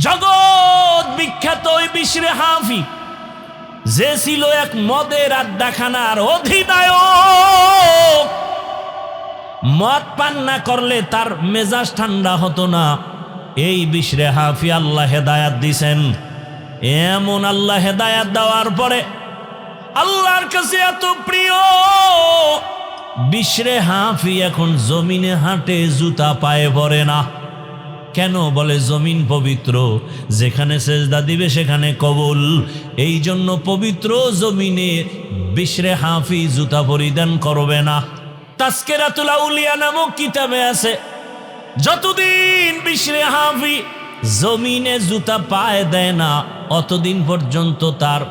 জগৎ বিখ্যাত ওই বিশরে হাফি, যে ছিল এক মদের আড্ডাখানার অধিনায়ক। মদ পান না করলে তার মেজাজ ঠান্ডা হতো না। এই বিশরে হাফি আল্লাহ হেদায়াত দিছেন। এমন আল্লাহ হেদায়াত দেওয়ার পরে আল্লাহর কাছে এত প্রিয়, বিশরে হাফি এখন জমিনে হাঁটে, জুতা পায়ে পড়ে না। কেন? বলে জমিন পবিত্র, যেখানে সেজদা দিবে সেখানে কবুল। এই জন্য পবিত্র জমিনে বিশরে হাফি জুতা পরিধান করবে না। তাজকিরাতুল আউলিয়া নামক কিতাবে আছে, যতদিন বিশরে হাফি জমিনে জুতা পায়ে দেয় না, অতদিন পর্যন্ত তার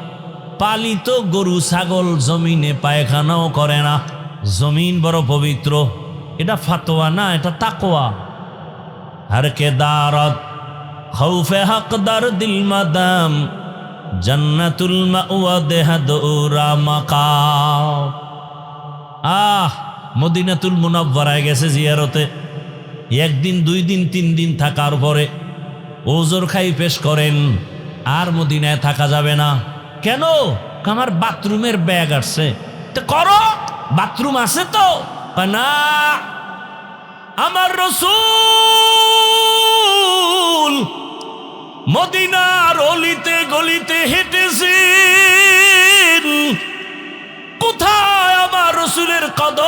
পালিত গরু ছাগল জমিনে পায়খানাও করে না। জমিন বড় পবিত্র। এটা ফাতোয়া না, এটা তাকওয়া। हर के दारत खौफे हकदर दिल मदम जन्नतुल मावा देहदुरा मकाम। মদিনাতুল মুনাওয়ারায় গেছে জিয়ারতে, একদিন দুই দিন তিন দিন থাকার পরে ওজোর খাই পেশ করেন, আর মদিনায় থাকা যাবে না। কেন? আমার বাথরুমের ব্যাগ আসছে। তো করো, বাথরুম আছে তো না। আমার রাসূল মদিনার অলিতে গলিতে হেঁটেছেন। কোথায় আমার রাসূলের কদম?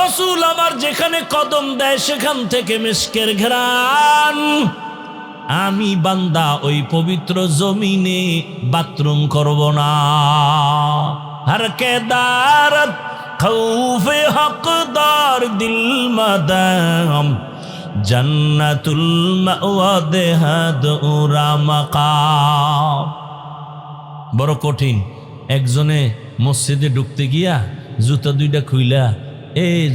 রাসূল আমার যেখানে কদম দেয় সেখান থেকে মিশকের ঘ্রাণ। আমি বান্দা ওই পবিত্র জমিনে বাথরুম করব না। হর কে দারত খৌফে হকদার দিল মাদাম জান্নাতুল মাওয়া দেহদুরা মাকাম। বড় কঠিন। একজনে মসজিদে ঢুকতে গিয়া জুতা দুইটা খুইলা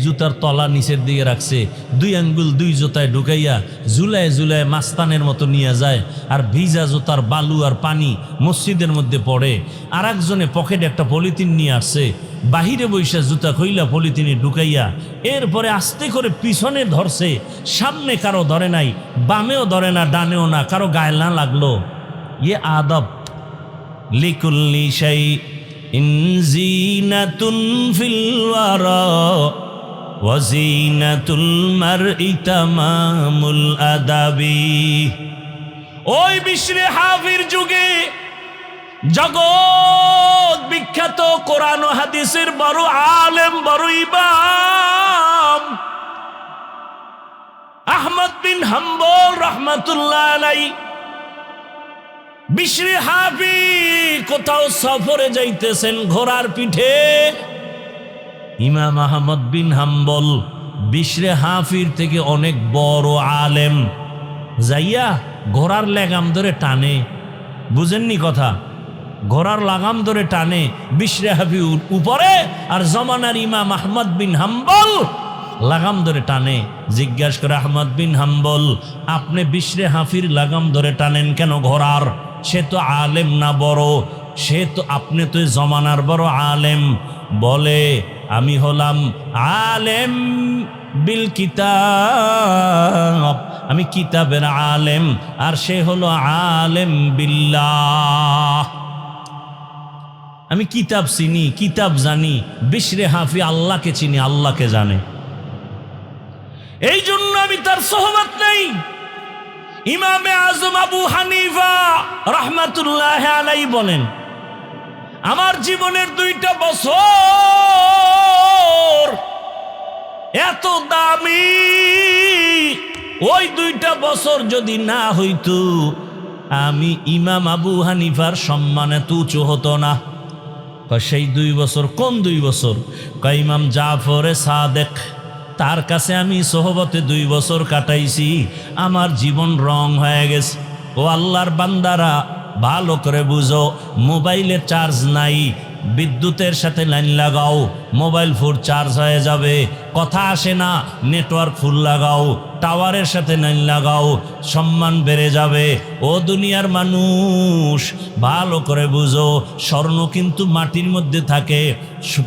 জুতার তলা নিচের দিকে রাখছে, দুই আঙ্গুল দুই জুতায় ঢুকাইয়া ঝুলায় ঝুলায় মাস্তানের মতো নিয়ে যায়, আর ভিজা জুতার বালু আর পানি মসজিদের মধ্যে পড়ে। আর একজনে পকেটে একটা পলিথিন নিয়ে আসছে, বাহিরে বৈশা জুতা খুইলা পলিথিনে ঢুকাইয়া এরপরে আস্তে করে পিছনে ধরছে। সামনে কারো ধরে নাই, বামেও ধরে না, ডানেও না, কারো গায়ে না লাগলো। ইয়ে আদব। লিকুল্লি শাই ইনজিনাতুন ফিল ওয়ারা ওয়াজিনাতুল মারই তামামুল আদাবি। ওই বিশরে হাফির যুগে জগৎ বিখ্যাত কোরআন ও হাদিসের বড় আলেম, বড় ইমাম আহমদ বিন হাম্বল রাহমাতুল্লাহ আলাইহি বিশরে হাফি কোথাও সফরে যাইতেছেন ঘোড়ার পিঠে। ইমাম আহমদ বিন হাম্বল বিশরে হাফির থেকে অনেক বড় আলেম, যাইয়া ঘোড়ার লাগাম ধরে টানে। বুঝেননি কথা? ঘোড়ার লাগাম ধরে টানে বিশরে হাফি উপরে, আর জমানার ইমাম আহমদ বিন হাম্বল লাগাম ধরে টানে। জিজ্ঞাসা করে আহমদ বিন হাম্বল, আপনি বিশরে হাফির লাগাম ধরে টানেন কেন ঘোড়ার? সে তো আলেম না বড়, সে তো, আপনি তো জমানার বড় আলেম। বলে, আমি হলাম আলেম বিল কিতাব, আমি কিতাবের আলেম, আর সে হলো আলেম বিল্লাহ। আমি কিতাব চিনি, কিতাব জানি। বিশরে হাফি আল্লাহকে চিনি, আল্লাহকে জানে। এই জন্য আমি তার সোহবত নেই। ইমামে আজম আবু হানিফা রাহমাতুল্লাহ আলাইহি বলেন, আমার জীবনের 2টা বছর এত দামি, ওই 2টা বছর যদি না হইতো আমি ইমাম আবু হানিফার সম্মান এত উঁচু হতো না। সেই 2 বছর কোন 2 বছর? ইমাম জাফরে সাদেক, তার কাছে আমি সোহবতে 2 বছর কাটাইছি, আমার জীবন রং হয়ে গেছে। ও আল্লাহর বান্দারা, ভালো করে বুঝো, মোবাইলে চার্জ নাই, বিদ্যুতের সাথে লাইন লাগাও, মোবাইল ফুল চার্জ হয়ে যাবে। কথা আসে না, নেটওয়ার্ক ফুল লাগাও, টাওয়ারের সাথে লাইন লাগাও, সম্মান বেড়ে যাবে। ও দুনিয়ার মানুষ, ভালো করে বুঝো, স্বর্ণ কিন্তু মাটির মধ্যে থাকে,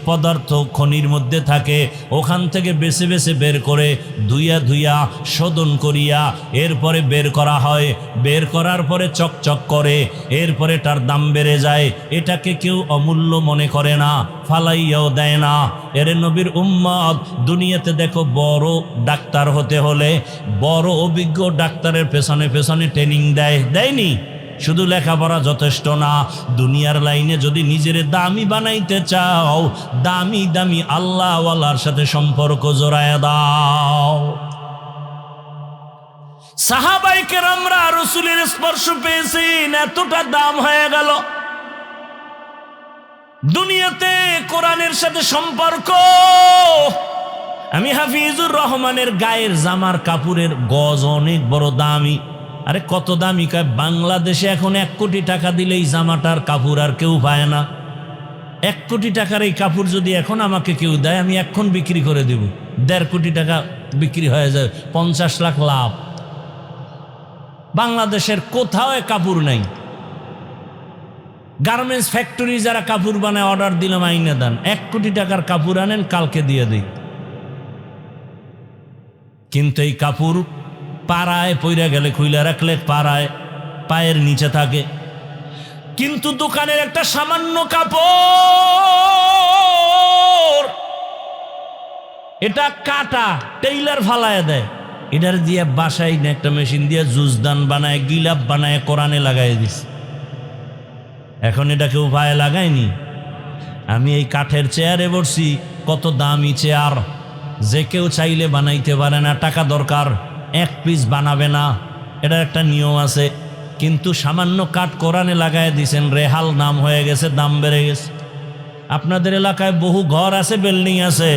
পদার্থ খনির মধ্যে থাকে, ওখান থেকে বেছে বেছে বের করে ধুইয়া ধুইয়া শোধন করিয়া এরপরে বের করা হয়। বের করার পরে চকচক করে, এরপরে তার দাম বেড়ে যায়। এটাকে কেউ অমূল্য মনে করে না, ফালাইয়াও দেয় না। এরে নবীর উম্মত, দুনিয়াতে দেখো বড় ডাক্তার হতে হলে বড় অভিজ্ঞ ডাক্তারের পেছনে পেছনে ট্রেনিং দেয়নি? শুধু লেখাপড়া যথেষ্ট না, দুনিয়ার লাইনে যদি নিজের দামি বানাইতে চাও, দামি দামি আল্লাহওয়ালার সাথে সম্পর্ক জোড়ায় দাও। সাহাবায়ে কেরামরা রাসূলের স্পর্শ পেয়েছেন, এতটা দাম হয়ে গেল। দুনিয়াতে কোরআনের সাথে সম্পর্ক। আমি হাফিজুর রহমানের গায়ের জামার কাপড়ের গজ অনেক বড় দামি। আরে কত দামি? কয় বাংলাদেশে এখন 1 কোটি টাকা দিলেই জামাটার কাপড় আর কেউ পায় না। 1 কোটি টাকার এই কাপড় যদি এখন আমাকে কেউ দেয়, আমি এখন বিক্রি করে দেব। 1.5 কোটি টাকা বিক্রি হয়ে যায়, 50 লাখ লাভ। বাংলাদেশের কোথাও কাপড় নাই। গার্মেন্টস ফ্যাক্টরি যারা কাপড় বানায়, অর্ডার দিলাম আইনে দেন, 1 কোটি টাকার কাপড় আনেন, কালকে দিয়ে দিই। কিন্তু এই কাপড় পাড়ায় পইরা গেলে খুইলা রাখলে পাড়ায় পায়ের নিচে থাকে। কিন্তু দোকানের একটা সামান্য কাপড়, এটা কাটা টেইলার ফালায় দেয়, এটার দিয়ে বাসায় না একটা মেশিন দিয়ে জুজদান বানায়, গিলাপ বানায়, কোরআনে লাগাই দিস। এখন এটা কেউ পায়ে লাগায়নি। আমি এই কাঠের চেয়ারে বসছি, কত দামি চেয়ার, যে কেউ চাইলে বানাইতে পারে না, টাকা দরকার, 1 পিস বানাবে না, এটার একটা নিয়ম আছে। কিন্তু সামান্য কাঠ কোরআনে লাগাই দিছেন, রেহাল নাম হয়ে গেছে, দাম বেড়ে গেছে। আপনাদের এলাকায় বহু ঘর আছে, বিল্ডিং আছে,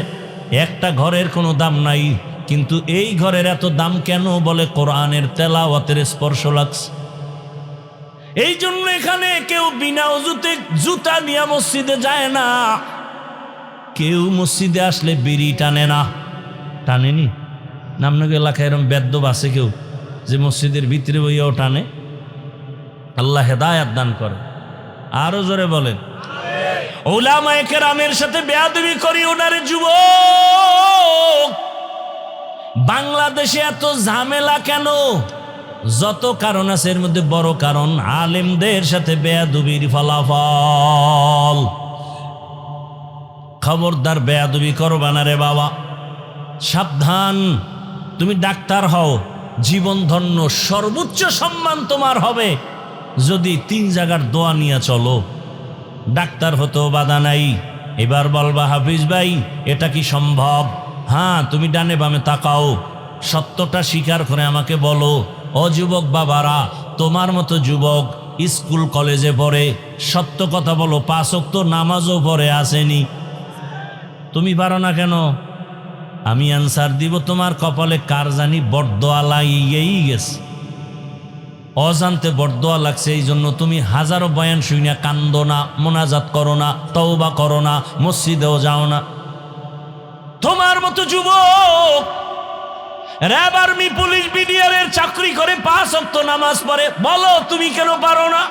একটা ঘরের কোনো দাম নাই, কিন্তু এই ঘরের এত দাম কেন? বলে কোরআনের তেলাওয়াতের স্পর্শ লাগছে। এই জন্য এখানে কেউ বিনা ওযুতে জুতা নিয়ে মসজিদে যায় না, কেউ মসজিদে আসলে বিড়ি টানে না। টানেনি? নামনগর এলাকায় এরকম বেদ্যব আছে কেউ যে মসজিদের ভিতরে বইয়াও টানে? আল্লাহ হেদায়াত দান করে। আরো জোরে বলেন। উলামায়ে কেরামের সাথে বেয়াদবি করি ওনারে যুবক। বাংলাদেশে এত ঝামেলা কেন? যত কারণ আছে, এর মধ্যে বড় কারণ আলেমদের সাথে বেয়াদবির ফলাফল। খবরদার বেয়াদবি করবা না রে বাবা, সাবধান। তুমি ডাক্তার হও, জীবন ধন্য, সর্বোচ্চ সম্মান তোমার হবে যদি 3 জায়গার দোয়া নিয়ে চলো। ডাক্তার হতেও বাধা নাই। এবার বলবা, হাফিজ ভাই এটা কি সম্ভব? হ্যাঁ, তুমি ডানে বামে তাকাও, সত্যটা স্বীকার করে আমাকে বলো। ও যুবক বাবারা, তোমার মতো যুবক স্কুল কলেজে পড়ে, সত্য কথা বলো, 5 ওয়াক্ত নামাজও পড়ে আসেনি। তুমি পারো না কেন? আমি আনসার দিব, তোমার কপালে কার জানি বরদোয়া লাগিয়েই গেছে, অজান্তে বরদোয়া লাগছে। এই জন্য তুমি হাজারো বয়ান শুনে কান্দো না, মোনাজাত করো না, তওবা করো না, মসজিদেও যাও না। তোমার মতো যুবক র্যাব, আর্মি, পুলিশ, বিডিআরের চাকরি করে 5 ওয়াক্ত নামাজ পড়ে, বলো তুমি কেন পারো না?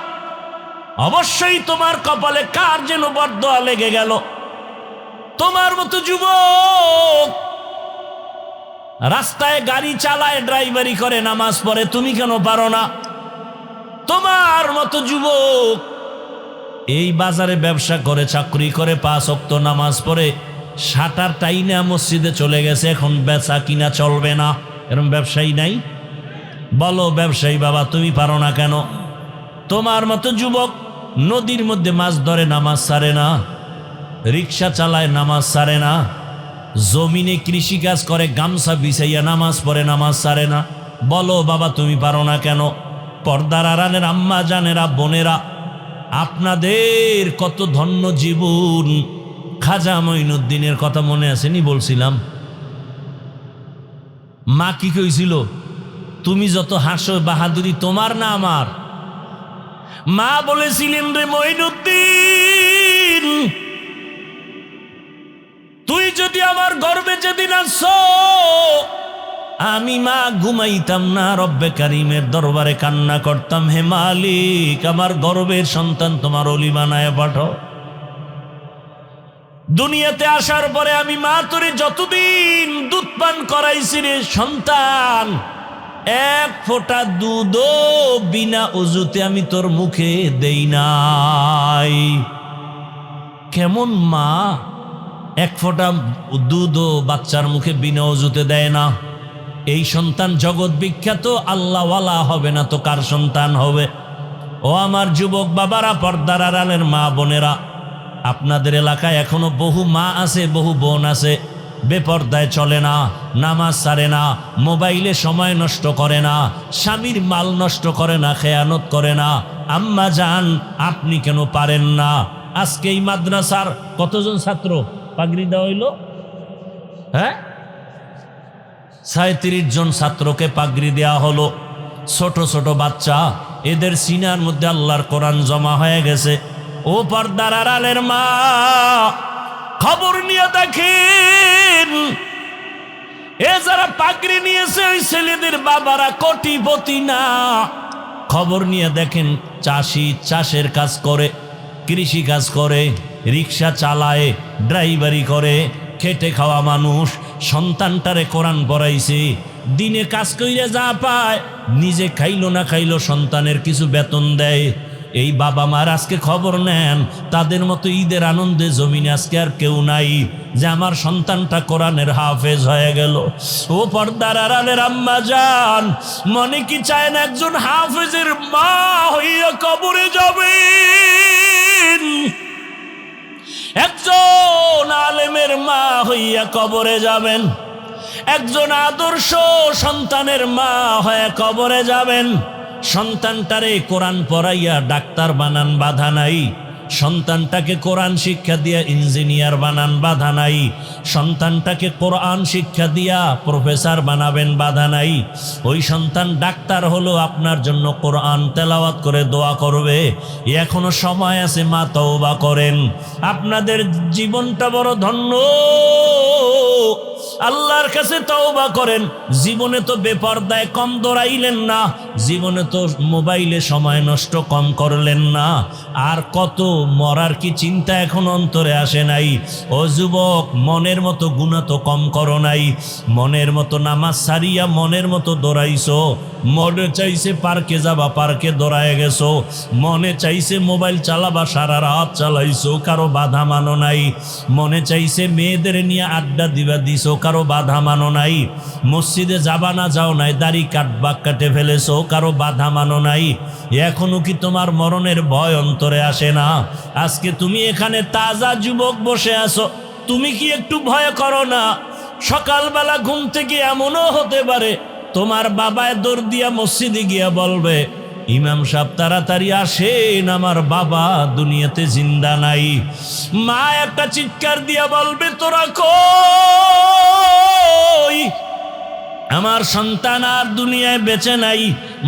অবশ্যই তোমার কপালে কার যেন বরদোয়া লেগে গেল। তোমার মতো যুবক রাস্তায় গাড়ি চালায়, ড্রাইভারি করে, নামাজ পড়ে, তুমি কেন পারো না? তোমার মতো যুবক এই বাজারে ব্যবসা করে, চাকরি করে, 5 ওয়াক্ত নামাজ পড়ে, শাটার টাইনা মসজিদে চলে গেছে, এখন বেচা কিনা চলবে না, এরকম ব্যবসায়ী নাই? বলো ব্যবসায়ী বাবা, তুমি পারো না কেন? তোমার মতো যুবক নদীর মধ্যে মাছ ধরে, নামাজ ছাড়ে না, রিক্সা চালায়, নামাজ ছাড়ে না, জমিনে কৃষিকাজ করে, গামছা বিছাইয়া নামাজ পড়ে, নামাজ ছাড়ে না। বলো বাবা, তুমি পারো না কেন? পর্দার আড়ালের আম্মা জানেরা, বোনেরা, আপনাদের কত ধন্য জীবন। খাজা মঈনুদ্দিনের কথা মনে আসেনি? বলছিলাম, মা কি কইছিল? তুমি যত হাসো বাহাদুরি তোমার না আমার। মা বলেছিলেন, রে মঈনুদ্দিন, তুই যদি আমার গর্বে যেদিন আসছো, আমি মা ঘুমাইতাম না, রব্বে কারিমের দরবারে কান্না করতাম, হে মালিক আমার গর্বের সন্তান তোমার ওলি বানায় পাঠাও। দুনিয়াতে আসার পরে আমি মা তোরে যতদিন দুধ পান করাইছি রে সন্তান, এক ফোঁটা দুধও বিনা অজুতে আমি তোর মুখে দেই নাই। কেমন মা এক ফোঁটা দুধও বাচ্চার মুখে বিনা অজুতে দেয় না? এই সন্তান জগৎ বিখ্যাত, আল্লাহওয়ালা হবে না তো কার সন্তান হবে? ও আমার যুবক বাবারা, পর্দার আড়ালের মা বোনেরা, আপনাদের এলাকায় এখনো বহু মা আছে, বহু বোন আছে, বেপর্দায় চলে না, নামাজ ছাড়ে না, মোবাইলে সময় নষ্ট করে না, স্বামীর মাল নষ্ট করে না, খেয়ানত করে না। আম্মা জান, আপনি কেন পারেন না? আজকে এই মাদ্রাসার কতজন ছাত্র পাগড়ি দেওয়া হইল? হ্যাঁ, 37 জন ছাত্রকে পাগড়ি দেওয়া হলো। ছোট ছোট বাচ্চা, এদের সিনার মধ্যে আল্লাহর কোরআন জমা হয়ে গেছে। ও পর্দার আড়ালের মা, খবর নিয়ে দেখেন, এ যারা পাগড়ি নিয়েছে ওই ছেলেদের বাবারা কোটিপতি না। খবর নিয়ে দেখেন, চাষি চাষের কাজ করে, কৃষি কাজ করে, রিক্সা চালায়, ড্রাইভারি করে, খেটে খাওয়া মানুষ। সন্তানটারে কোরআন পড়াইছে, দিনে কাজ কইরে যা পায়, নিজে খাইলো না খাইলো সন্তানের কিছু বেতন দেয়। এই বাবা মার আজকে খবর নেন, তাদের মতো ঈদের আনন্দে জমিনে আজকে আর কেউ নাই যে আমার সন্তানটা কোরআনের হাফেজ হয়ে গেল। ও পর্দার আড়ালের আম্মা জান, মনে কি চায় না একজন হাফেজের মা হইয়া কবরে যাবে? একজন আলেমের মা হইয়া কবরে যাবেন, একজন আদর্শ সন্তানের মা হয়ে কবরে যাবেন। সন্তানটারে কোরআন পড়াইয়া ডাক্তার বানান, বাধা নাই। সন্তানটাকে কোরআন শিক্ষা দিয়া ইঞ্জিনিয়ার বানান, বাধা নাই। সন্তানটাকে কোরআন শিক্ষা দিয়া প্রফেসর বানাবেন, বাধা নাই। ওই সন্তান ডাক্তার হলো আপনার জন্য কোরআন তেলাওয়াত করে দোয়া করবে। এখনো সময় আছে, মা তওবা করেন। আপনাদের জীবনটা বড় ধন্য, আল্লাহর কাছে তওবা করেন। জীবনে তো বেপরদায় কম দৌড়াইলেন না, জীবনে তো মোবাইলে সময় নষ্ট কম করলেন না। আর কত মরার কি চিন্তা এখন অন্তরে আসে নাই? ও যুবক, মনের মতো গুনাহ তো কম করো নাই। মনের মতো নামাজ সারিয়া মনের মতো দৌড়াইছো। মনে চাইছে পার্কে যাবা, পার্কে দৌড়ায় গেছো। মনে চাইছে মোবাইল চালাবা, সারা রাত চালাইছো, কারো বাধা মানো নাই। মনে চাইছে মেয়েদের নিয়ে আড্ডা দিবা, দিছো, কারো বাধা মানো নাই। মসজিদে যাবা না, যাও নাই, দাড়ি কাটবা, কাটে ফেলেছো, কারো বাধা মানো নাই। এখনো কি তোমার মরণের ভয় অন্তরে আসে না? আজকে তুমি এখানে তাজা যুবক বসে আছো, তুমি কি একটু ভয় করো না? সকালবেলা ঘুম থেকে এমনও হতে পারে তোমার বাবায় দৌড় দিয়া মসজিদে গিয়া বলবে, ইমাম সাহেব তাড়াতাড়ি আসেন, আমার বাবা দুনিয়াতে জিন্দা নাই। মা একটা চিৎকার দিয়া বলবে, তোরা কই? আমার সন্তান আর দুনিয়ায় বেঁচে নাই।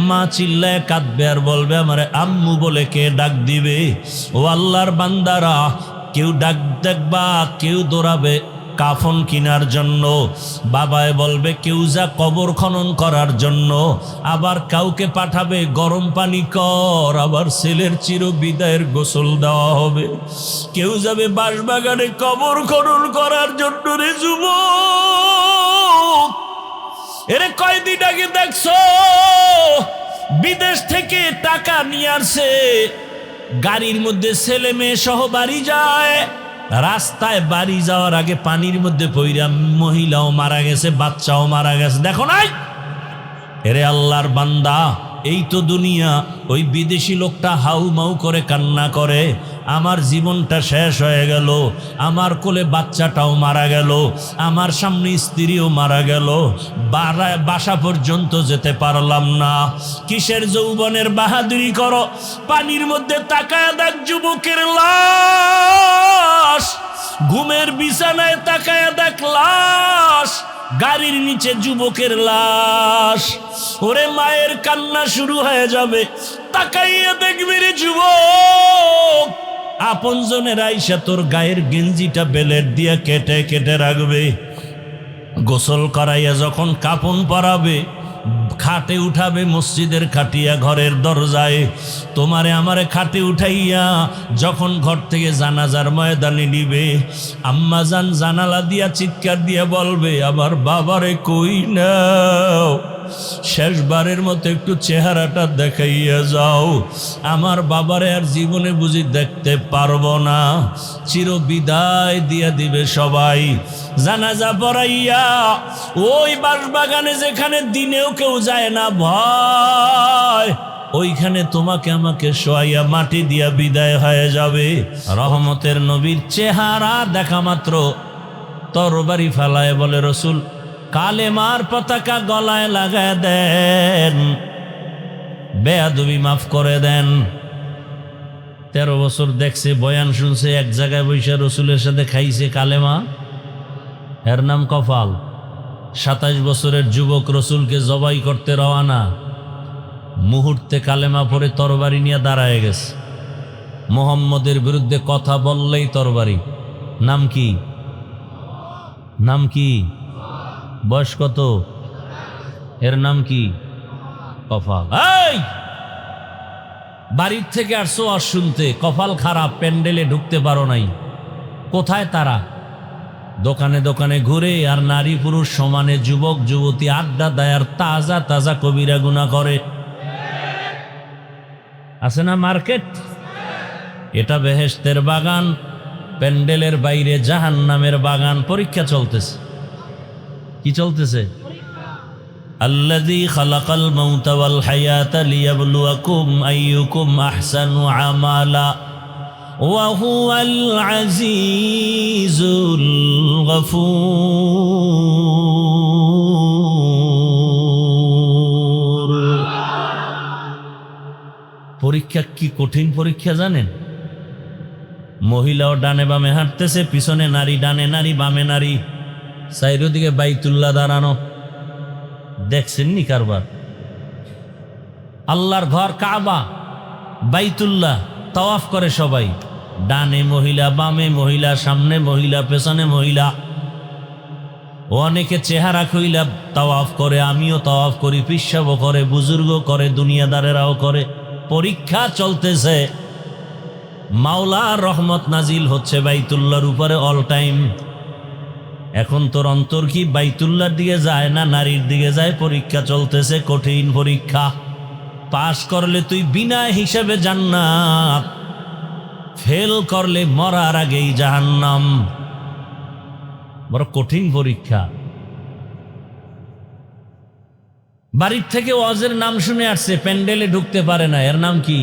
মা চিল্লায় কাঁদবে আর বলবে, আমারে আম্মু বলে কে ডাক দিবে? ও আল্লাহর বান্দারা, কেউ ডাক দেখবা, কেউ দৌড়াবে কাফন কেনার জন্য, বাবায় বলবে কেউ যা কবর খনন করার জন্য, আবার কাউকে পাঠাবে গরম পানি কর, আবার ছেলের চির বিদায়ের গোসল দেওয়া হবে। কেউ যাবে বাঁশবাগানে কবর খনন করার জন্য। রে যুবক, এরে কয়দিন আগে দেখছো বিদেশ থেকে টাকা নিয়ে আসছে, গাড়ির মধ্যে ছেলে মেয়ে সহ বাড়ি যায়, রাস্তায় বাড়ি যাওয়ার আগে পানির মধ্যে পইরা মহিলাও মারা গেছে, বাচ্চাও মারা গেছে। দেখো নাই? এরে আল্লাহর বান্দা, এই তো দুনিয়া। ওই বিদেশি লোকটা হাউ মাউ করে কান্না করে, আমার জীবনটা শেষ হয়ে গেল, আমার কোলে বাচ্চাটাও মারা গেল, আমার সামনে স্ত্রীও মারা গেল, বাসা পর্যন্ত যেতে পারলাম না। কিসের যৌবনের বাহাদুরি করো? পানির মধ্যে তাকায় দেখ যুবকের লাশ, ঘুমের বিছানায় তাকায় দেখ লাশ, গাড়ির নিচে যুবকের লাশ। ওরে মায়ের কান্না শুরু হয়ে যাবে, তাকাইয়া দেখবি রে যুবক, আপনজনের আইসা তোর গায়ের গেঞ্জিটা বেলেট দিয়ে কেটে কেটে রাখবে। গোসল করাইয়া যখন কাফন পরাবে, খাটে উঠাবে, মসজিদের খাটিয়া ঘরের দরজায় তোমারে আমারে খাটে উঠাইয়া যখন ঘর থেকে জানাজার ময়দানে নিবে, আম্মা জান জানালা দিয়া চিৎকার দিয়া বলবে, আমার বাবারে কই নাও, শেষবারের মতো একটু চেহারাটা দেখাইয়া যাও, আমার বাবারে আর জীবনে বুঝি দেখতে পারবো না। চির বিদায় দিয়া দিবে সবাই। জানাজা পড়াইয়া ওই বাঁশবাগানে যেখানে দিনেও কেউ যায় না ভয়, ওইখানে তোমাকে আমাকে শোয়াইয়া মাটি দিয়া বিদায় হয়ে যাবে। রহমতের নবীর চেহারা দেখা মাত্র তরবারি ফেলায় বলে, রসুল কালেমার পতাকা গলায় লাগায় দেন, বেয়াদবি মাফ করে দেন। 13 বছর দেখছে, বয়ান শুনছে, এক জায়গায় বসে রসুলের সাথে খাইছে কালেমা, এর নাম কপাল। 27 বছরের যুবক রসুলকে জবাই করতে রওয়ানা, মুহূর্তে কালেমা পড়ে তরবারি নিয়ে দাঁড়ায় গেছে। মোহাম্মদের বিরুদ্ধে কথা বললেই তরবারি। নাম কি? নাম কি? বয়স কত? এর নাম কি? কপাল। এই বাড়ির থেকে আসছো আর শুনতে, কপাল খারাপ, প্যান্ডেলে ঢুকতে পারো নাই। কোথায় তারা? দোকানে দোকানে ঘুরে আর নারী পুরুষ সমানে যুবক যুবতী আড্ডা দেয় আর তাজা তাজা কবিরা গুনাহ করে। আছে না মার্কেট? এটা বেহেশতের বাগান, প্যান্ডেলের বাইরে জাহান্নামের বাগান। পরীক্ষা চলতেছে। কি চলতেছে? আল্লাযী খালাকাল মাউতা ওয়াল হায়াতা লিয়াবলুয়াকুম আইয়ুকুম আহসানু আমালা ওয়া হুয়াল আজিজুল গফুর। পরীক্ষা কি কঠিন পরীক্ষা জানেন? মহিলাও ডানে বামে হাঁটতেছে, পিছনে নারী, ডানে নারী বামে নারী, চারিদিকে বাইতুল্লাহ দাঁড়ানো। দেখছেন নি কারবার? আল্লাহর ঘর কাবা, বাইতুল্লাহ তাওয়াফ করে সবাই, ডানে মহিলা, বামে মহিলা, সামনে মহিলা, পেছনে মহিলা। অনেকে চেহারা খুইলা তাওয়াফ করে, আমিও তাওয়াফ করি, পিসাবও করে, বুজুর্গ করে, দুনিয়াদারেরাও করে। পরীক্ষা চলতেছে। মাওলার রহমত নাজিল হচ্ছে বাইতুল্লাহর উপরে অল টাইম। এখন তোর অন্তর কি বাইতুল্লাহর দিকে যায় না নারীর দিকে যায়? পরীক্ষা চলতেছে, কঠিন পরীক্ষা। পাশ করলে তুই বিনা হিসাবে জান্নাত, ফেল করলে মরার আগেই জাহান্নাম। বড় কঠিন পরীক্ষা। বাড়ির থেকে ওয়াজের নাম শুনে আসছে, প্যান্ডেলে ঢুকতে পারে না, এর নাম কি?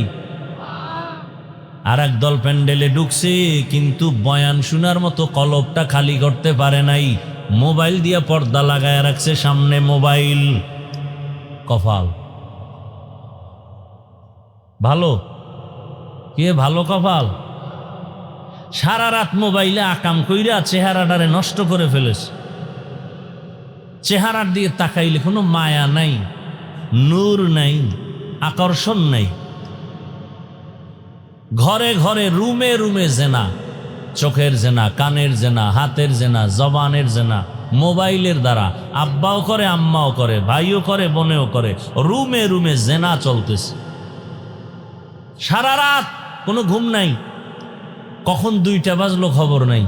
আর এক দল প্যান্ডেলে ঢুকছে কিন্তু বয়ান শোনার মতো কলবটা খালি করতে পারে নাই, মোবাইল দিয়া পর্দা লাগায় রাখছে, সামনে মোবাইল। কপাল ভালো? কে ভালো কপাল? সারা রাত মোবাইলে আকাম কইরা চেহারাটারে নষ্ট করে ফেলেছে। চেহারার দিকে তাকাইলে কোনো মায়া নাই, নূর নাই, আকর্ষণ নাই। ঘরে ঘরে, রুমে রুমে জেনা, চোখের জেনা, কানের জেনা, হাতের জেনা, জবানের জেনা, মোবাইলের দ্বারা। আব্বাও করে, আম্মাও করে, ভাইও করে, বোনেও করে, রুমে রুমে জেনা চলতেছে। সারা রাত কোনো ঘুম নাই। কখন 2টা বাজলো খবর নাই।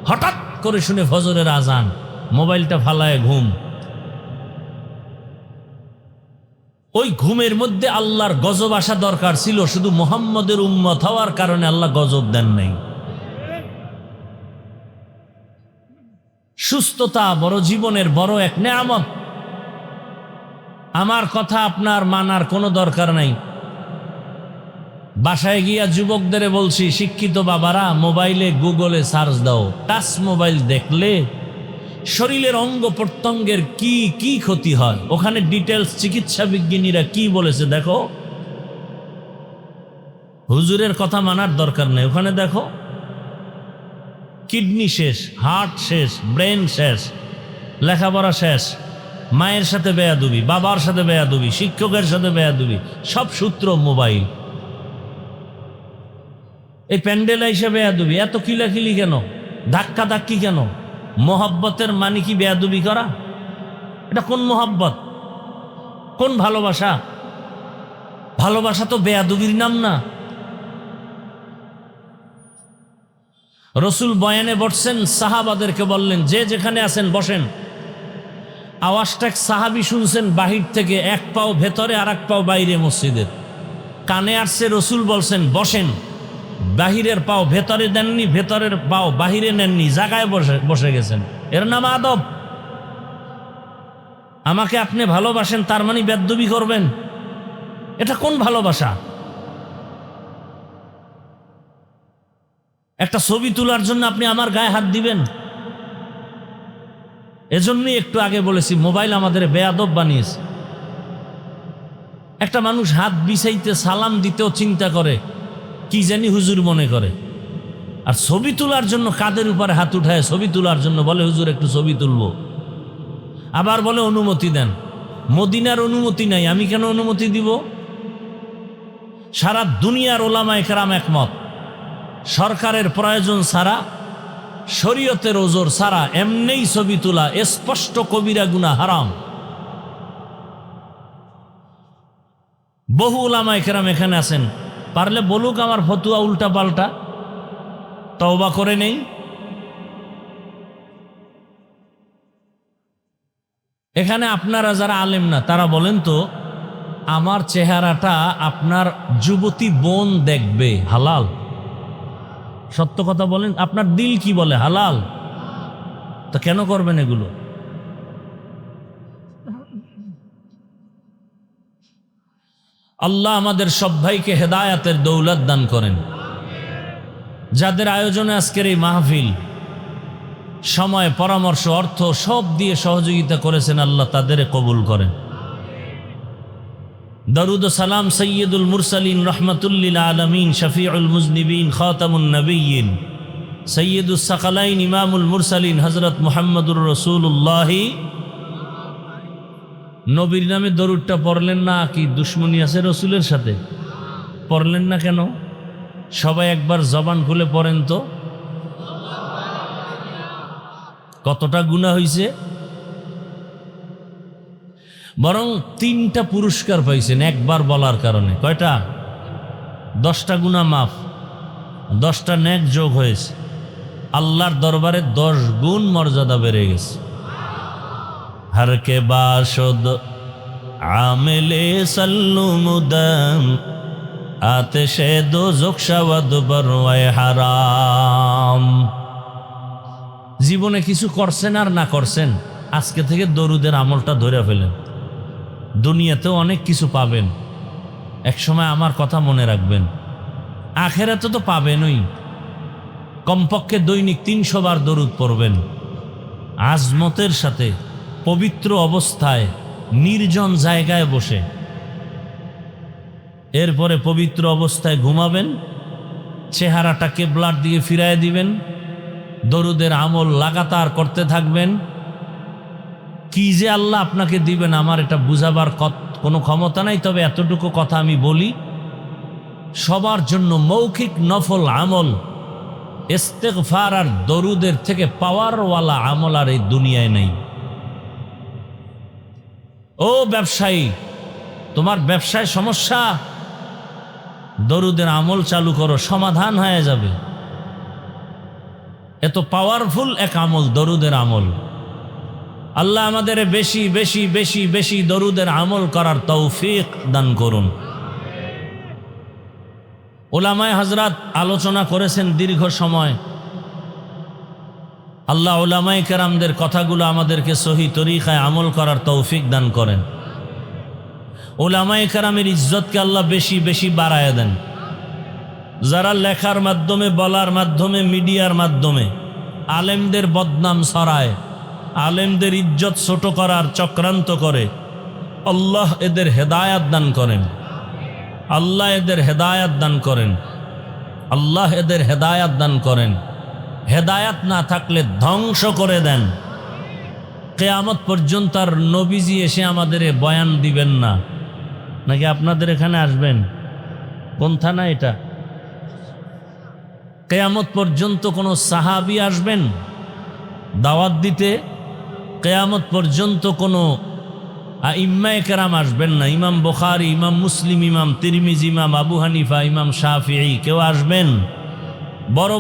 হঠাৎ করে শুনে ফজরের আজান, মোবাইলটা ফালায় ঘুম। ওই ঘুমের মধ্যে আল্লাহর গজব আসা দরকার ছিল, শুধু মুহাম্মদের উম্মত হওয়ার কারণে আল্লাহ গজব দেন নাই। সুস্থতা বড় জীবনের বড় এক নেয়ামত। আমার কথা আপনার মানার কোনো দরকার নাই। বাসায় গিয়া যুবকদের বলছি, শিক্ষিত বাবারা মোবাইলে গুগলে সার্চ দাও। টাচ মোবাইল দেখলে শরীরের অঙ্গ প্রত্যঙ্গের কি কি ক্ষতি হয়, ওখানে ডিটেলস চিকিৎসা বিজ্ঞানীরা কি বলেছে দেখো। হুজুরের কথা মানার দরকার নেই, ওখানে দেখো। কিডনি শেষ, হার্ট শেষ, ব্রেন শেষ, লেখাপড়া শেষ, মায়ের সাথে বেয়াদবি, বাবার সাথে বেয়াদবি, শিক্ষকের সাথে বেয়াদবি, সব সূত্র মোবাইল। এই প্যান্ডেল হিসেবে বেয়াদবি, এত কিলাকিলি কেন, ধাক্কা ধাক্কি কেন? মোহাব্বতের মানে কি বেয়াদবি করা? এটা কোন মোহাব্বত, কোন ভালোবাসা? ভালোবাসা তো বেয়াদবির নাম না। রসুল বয়ানে বসছেন, সাহাবাদেরকে বললেন যে যেখানে আছেন বসেন। আওয়াজটা এক সাহাবি শুনছেন বাহির থেকে, এক পাও ভেতরে আর এক পাও বাইরে মসজিদের। কানে আসছে, রসুল বলছেন বসেন। বাহিরের পাও ভেতরে দেননি, ভেতরের পাও বাহিরে নেননি, জায়গায় বসে গেছেন। এর নাম আদব। আমাকে আপনি ভালোবাসেন তার মানে বেয়াদবি করবেন? এটা কোন ভালোবাসা? একটা ছবি তোলার জন্য আপনি আমার গায়ে হাত দিবেন? এজন্যই একটু আগে বলেছি মোবাইল আমাদের বেয়াদব বানিয়েছে। একটা মানুষ হাত বিছাইতে সালাম দিতেও চিন্তা করে, কি জানি হুজুর মনে করে। আর ছবি তোলার জন্য কাদের উপরে হাত উঠায় ছবি তোলার জন্য বলে হুজুর একটু ছবি তুলবো। আবার বলে অনুমতি দেন। মদিনার অনুমতি নাই, আমি কেন অনুমতি দিব? সারা দুনিয়ার ওলামায়ে কেরাম একমত, সরকারের প্রয়োজন ছাড়া, শরীয়তের ওজোর ছাড়া এমনিই ছবি তোলা স্পষ্ট কবিরা গুনাহ, হারাম। বহু ওলামায়ে কেরাম এখানে আছেন, পারলে বলুক আমার ফতুয়া উল্টা পাল্টা, তওবা করে নেই। এখানে আপনারা যারা আলেম না তারা বলেন তো, আমার চেহারাটা আপনার যুবতী বোন দেখবে, হালাল? সত্য কথা বলেন, আপনার দিল কি বলে? হালাল। তো কেন করবেন এগুলো? আল্লাহ আমাদের সব ভাইকে হেদায়াতের দৌলত দান করেন। যাদের আয়োজনে আজকের এই মাহফিল, সময়, পরামর্শ, অর্থ সব দিয়ে সহযোগিতা করেছেন, আল্লাহ তাদের কবুল করেন। দরুদ ও সালাম সৈয়দুল মুরসালিন রহমাতুল্লিল আলমিন শফিউল মুজনিবিন খাতামুন নবিয়্যিন সৈয়দুস সাকালাইন ইমামুল মুরসালিন হযরত মুহাম্মদুর রাসূলুল্লাহ। নবীর নামে দরুদটা পড়লেন না? কি দুশ্মনী আছে রসুলের সাথে? পড়লেন না কেন? সবাই একবার জবান খুলে পড়েন তো, কতটা গুনাহ হইছে। বরং 3টা পুরস্কার পাইছেন একবার বলার কারণে। কয়টা? 10টা গুনাহ মাফ, 10টা নেক যোগ হয়েছে। আল্লাহর দরবারে 10 গুণ মর্যাদা বেড়ে গেছে। हर के बाशुद आमिले सल्लु मुदम आतिशे दोज़ख शवद बरवाए হারাম। জীবনে কিছু করছেন আর না করছেন, আজকে থেকে দরুদের আমলটা ধরে ফেলেন। দুনিয়াতেও অনেক কিছু পাবেন, একসময় আমার কথা মনে রাখবেন। আখেরাতে তো পাবেনই। কমপক্ষে দৈনিক 300 বার দরুদ পড়বেন, আজমতের সাথে, পবিত্র অবস্থায়, নির্জন জায়গায় বসে। এরপরে পবিত্র অবস্থায় ঘুমাবেন, চেহারাটা কিবলার দিকে ফিরায় দিবেন, দরুদের আমল লাগাতার করতে থাকবেন। কি যে আল্লাহ আপনাকে দিবেন আমার এটা বুঝাবার কোনো ক্ষমতা নাই। তবে এতটুকু কথা আমি বলি, সবার জন্য মৌখিক নফল আমল ইস্তেগফার আর দরুদের থেকে পাওয়ারওয়ালা আমল আর এই দুনিয়ায় নেই। ও ব্যবসায়ী, তোমার ব্যবসায় সমস্যা, দরুদের আমল চালু করো, সমাধান হয়ে যাবে। এত পাওয়ারফুল এক আমল দরুদের আমল। আল্লাহ আমাদের বেশি বেশি বেশি বেশি দরুদের আমল করার তৌফিক দান করুন। উলামায়ে হযরত আলোচনা করেছেন দীর্ঘ সময়। আল্লাহ উলামায়ে কেরামদের কথাগুলো আমাদেরকে সহি তরিকায় আমল করার তৌফিক দান করেন। উলামায়ে কেরামের ইজ্জতকে আল্লাহ বেশি বেশি বাড়ায় দেন। যারা লেখার মাধ্যমে, বলার মাধ্যমে, মিডিয়ার মাধ্যমে আলেমদের বদনাম ছড়ায়, আলেমদের ইজ্জত ছোট করার চক্রান্ত করে, আল্লাহ এদের হেদায়াত দান করেন। আল্লাহ এদের হেদায়াত দান করেন। আল্লাহ এদের হেদায়াত দান করেন। হেদায়াত না থাকলে ধ্বংস করে দেন। কিয়ামত পর্যন্ত আর নবীজি এসে আমাদের বয়ান দিবেন না, নাকি আপনাদের এখানে আসবেন? কোন থানা এটা? কিয়ামত পর্যন্ত কোনো সাহাবী আসবেন? দাওয়াত দিতে কিয়ামত পর্যন্ত কোনো আইম্মায়ে কেরাম আসবেন না। ইমাম বুখারী, ইমাম মুসলিম, ইমাম তিরমিজি, ইমাম আবু হানিফা, ইমাম শাফিঈ কেউ আসবেন? বড়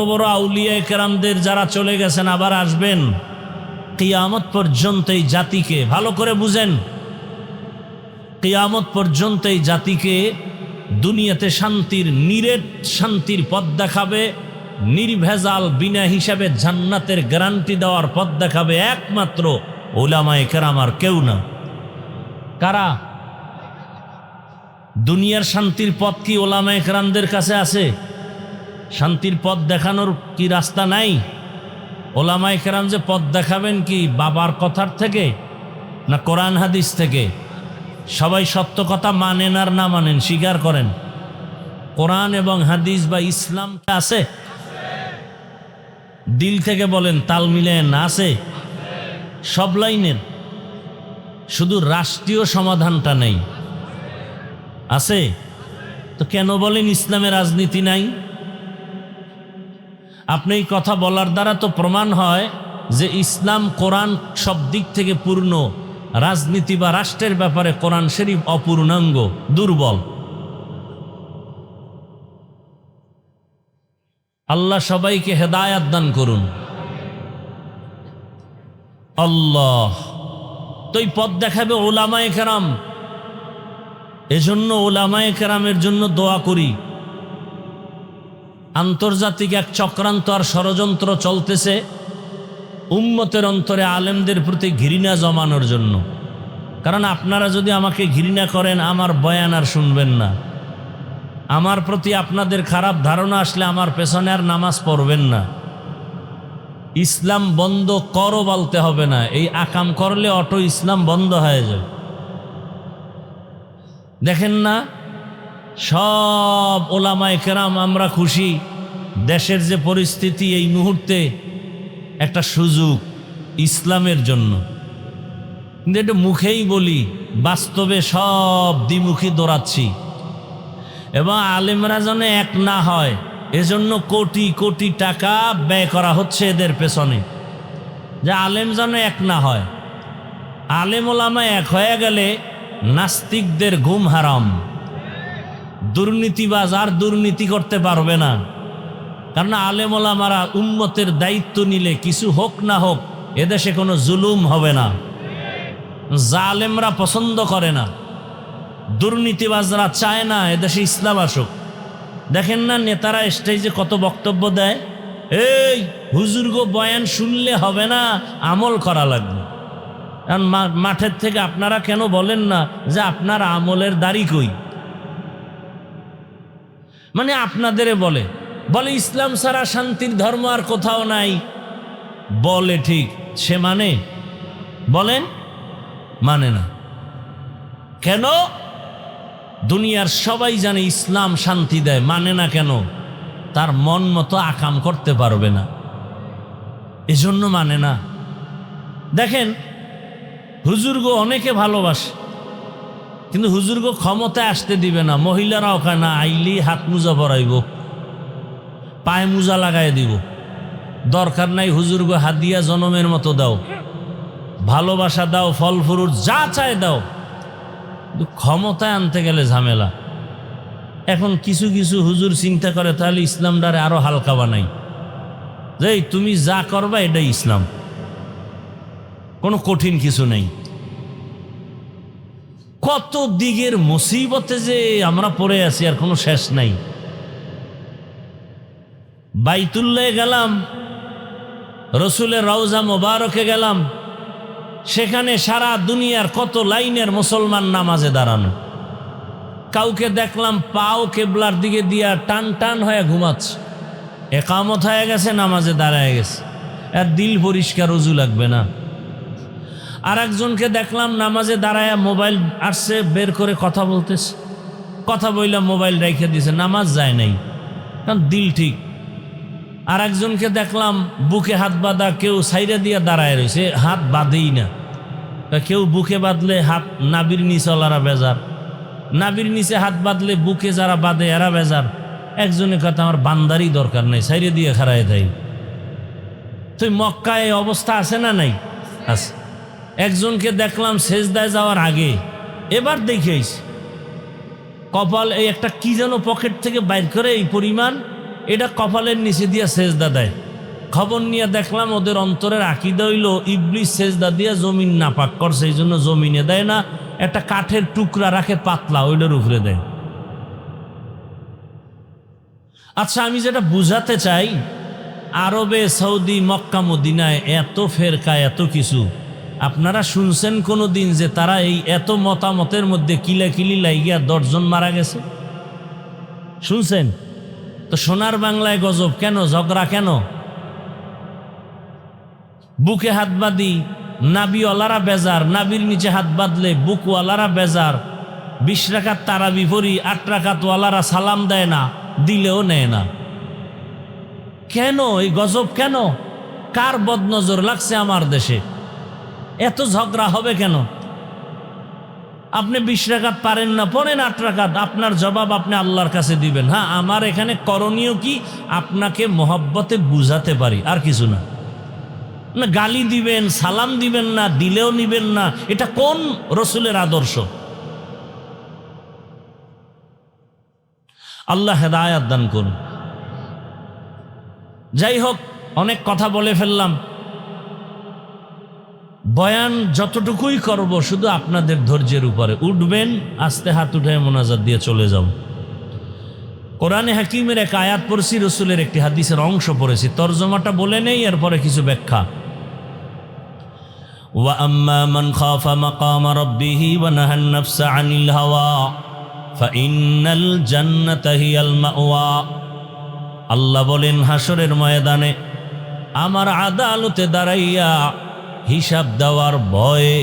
বড় আউলিয়ায়ে কেরামদের যারা চলে গেছেন আবার আসবেন। কিয়ামত পর্যন্ত এই জাতিকে ভালো করে বুঝেন, কিয়ামত পর্যন্ত এই জাতিকে দুনিয়াতে শান্তির নিরেট শান্তির পথ দেখাবে, নির্ভেজাল বিনা হিসাবে জান্নাতের গ্যারান্টি দেওয়ার পথ দেখাবে একমাত্র উলামায়ে কেরাম, আর কেউ না। কারা? দুনিয়ার শান্তির পথ কি উলামায়ে কেরামদের কাছে আছে? শান্তির পথ দেখানোর কি রাস্তা নাই? উলামায়ে কেরাম যে পথ দেখাবেন কি বাবার কথার থেকে না কোরআন হাদিস থেকে? সবাই সত্য কথা মানেন আর না মানেন স্বীকার করেন। কোরআন এবং হাদিস বা ইসলাম আছে? দিল থেকে বলেন, তাল মিলেন আছে সব লাইনের, শুধু রাষ্ট্রীয় সমাধানটা নেই। আছে তো কেন বলেন ইসলামে রাজনীতি নাই? আপনি এই কথা বলার দ্বারা তো প্রমাণ হয় যে ইসলাম কোরআন সব দিক থেকে পূর্ণ, রাজনীতি বা রাষ্ট্রের ব্যাপারে কোরআন শরীফ অপূর্ণাঙ্গ, দুর্বল। আল্লাহ সবাইকে হেদায়াত দান করুন। আল্লাহ তো এই পথ দেখাবে উলামায়ে কেরাম। এজন্য উলামায়ে কেরামের জন্য দোয়া করি। আন্তর্জাতিক এক চক্রান্ত আর ষড়যন্ত্র চলতেছে উম্মতের অন্তরে আলেমদের প্রতি ঘৃণা জমানোর জন্য। কারণ আপনারা যদি আমাকে ঘৃণা করেন আমার বয়ান আর শুনবেন না, আমার প্রতি আপনাদের খারাপ ধারণা আসলে আমার পেছনে আর নামাজ পড়বেন না। ইসলাম বন্ধ করো বলতে হবে না, এই আকাম করলে অটো ইসলাম বন্ধ হয়ে যায়। দেখেন না সব ওলামায়ে কেরাম আমরা খুশি। দেশের যে পরিস্থিতি এই মুহূর্তে একটা সুযোগ ইসলামের জন্য, কিন্তু এটা মুখেই বলি, বাস্তবে সব দ্বিমুখী দৌড়াচ্ছি। এবং আলেমরা যেন এক না হয় এজন্য কোটি কোটি টাকা ব্যয় করা হচ্ছে এদের পেছনে, যে আলেম যেন এক না হয়। আলেম ওলামা এক হয়ে গেলে নাস্তিকদের ঘুম হারাম, দুর্নীতিবাজ আর দুর্নীতি করতে পারবে না। কারণ আলেম ওলামারা উম্মতের দায়িত্ব নিলে কিছু হোক না হোক এদেশে কোনো জুলুম হবে না। জালেমরা পছন্দ করে না, দুর্নীতিবাজরা চায় না এদেশে ইসলাম আসুক। দেখেন না নেতারা স্টেজে কত বক্তব্য দেয়, এই হুজুরগো বয়ান শুনলে হবে না, আমল করা লাগবে। কারণ মাঠের থেকে আপনারা কেন বলেন না যে আপনার আমলের দাড়ি কই? মানে আপনাদের বলে ইসলাম ছাড়া শান্তির ধর্ম আর কোথাও নাই। বলে ঠিক, সে মানে বলেন মানে না কেন? দুনিয়ার সবাই জানে ইসলাম শান্তি দেয়, মানে না কেন? তার মন মতো আকাম করতে পারবে না, এজন্য মানে না। দেখেন হুজুরগো অনেকে ভালোবাসে, কিন্তু হুজুরগো ক্ষমতায় আসতে দিবে না। মহিলারাও খায় না, আইলি হাত মোজা পরাইব, পায়ে মোজা লাগাই দিব। দরকার নাই হুজুরগো হাদিয়া জনমের মতো দাও, ভালোবাসা দাও, ফল ফুরুট যা চায় দাও, কিন্তু ক্ষমতায় আনতে গেলে ঝামেলা। এখন কিছু কিছু হুজুর চিন্তা করে তাহলে ইসলামটারে আরো হালকা বানাই, যে তুমি যা করবা এটাই ইসলাম, কোনো কঠিন কিছু নেই। কত দিকের মুসিবতে যে আমরা পড়ে আছি আর কোনো শেষ নাই। বাইতুল্লাহে গেলাম, রসুলের রওজা মোবারকে গেলাম, সেখানে সারা দুনিয়ার কত লাইনের মুসলমান নামাজে দাঁড়ানো। কাউকে দেখলাম পাও কেবলার দিকে দিয়া টান টান হয়ে ঘুমাচ্ছে, একামত হয়ে গেছে, নামাজে দাঁড়ায় গেছে, আর দিল পরিষ্কার, উজু লাগবে না। আর একজনকে দেখলাম নামাজে দাঁড়ায় মোবাইল আসছে বের করে কথা বলতেছে, কথা বললাম মোবাইল রেখে দিছে, নামাজ যায় নাই, কারণ দিল ঠিক। আর একজনকে দেখলাম বুকে হাত বাঁধা, কেউ সাইডে দিয়ে দাঁড়ায় রয়েছে, হাত বাঁধেই না। কেউ বুকে বাঁধলে হাত নাবির নিচে ওলারা বেজার, নাবির নিচে হাত বাঁধলে বুকে যারা বাঁধে এরা বেজার। একজনের কথা আমার বান্দারই দরকার নেই, সাইডে দিয়ে খাড়ায় দেয়। তুই মক্কায় এই অবস্থা আছে না নাই? আছে। একজনকে দেখলাম সেজদায় যাওয়ার আগে, এবার দেখিস কপাল এই একটা কি যেন পকেট থেকে বাইর করে এই পরিমাণ, এটা কপালের নিচে দিয়ে সেজদা দেয়। খবর নিয়ে দেখলাম ওদের অন্তরের আকীদা হইল ইবলিস সেজদা দিয়ে জমিন নাপাক করছে, এই জন্য জমিনে দেয় না, একটা কাঠের টুকরা রাখে পাতলা, ওইটার উপরে দেয়। আচ্ছা, আমি যেটা বুঝাতে চাই, আরবে, সৌদি, মক্কা, মদিনায় এত ফেরকা, এত কিছু, আপনারা শুনছেন কোনো দিন যে তারা এই এত মতামতের মধ্যে কিলাকিলি লাইগিয়া 10 জন মারা গেছে? শুনছেন? তো সোনার বাংলায় গজব কেন, ঝগড়া কেন? বুকে হাত বাঁধি, নাবিওয়ালারা বেজার, নাবির নিচে হাত বাঁধলে বুকওয়ালারা বেজার, 20 রাকাত তারাবি পড়ি, 8 রাকাতওয়ালারা সালাম দেয় না, দিলেও নেয় না। কেন এই গজব? কেন? কার বদনজর লাগছে আমার দেশে? এত ঝগড়া হবে কেন? আপনি 20 রাকাত পারেন না, পড়েন 8 রাকাত, আপনার জবাব আপনি আল্লাহর কাছে দিবেন। হ্যাঁ, আমার এখানে করণীয় কি? আপনাকে মহব্বতে বুঝাতে পারি, আর কিছু না। না গালি দিবেন, সালাম দিবেন না, দিলেও নিবেন না, এটা কোন রসুলের আদর্শ? আল্লাহ হেদায়েত দান করুন। যাই হোক, অনেক কথা বলে ফেললাম। বয়ান যতটুকুই করব শুধু আপনাদের ধৈর্যের উপরে। উঠবেন, আস্তে হাত উঠে মোনাজাত দিয়ে চলে যাব। কোরআনে হাকিমের এক আয়াত পড়ছি, রসুলের একটি হাদিসের অংশ পড়েছি, তর্জমাটা বলে নেই, এরপরে কিছু ব্যাখ্যা। ওয়া আম্মা মান খাফা মাকাম রাব্বিহি ওয়া নাহান নাফসা আনিল হাওয়া ফাইন্নাল জান্নাতা হিয়াল মাওয়া। আল্লাহ বলেন, হাসরের ময়দানে আমার আদালতে দাঁড়াইয়া হিসাব দেওয়ার ভয়ে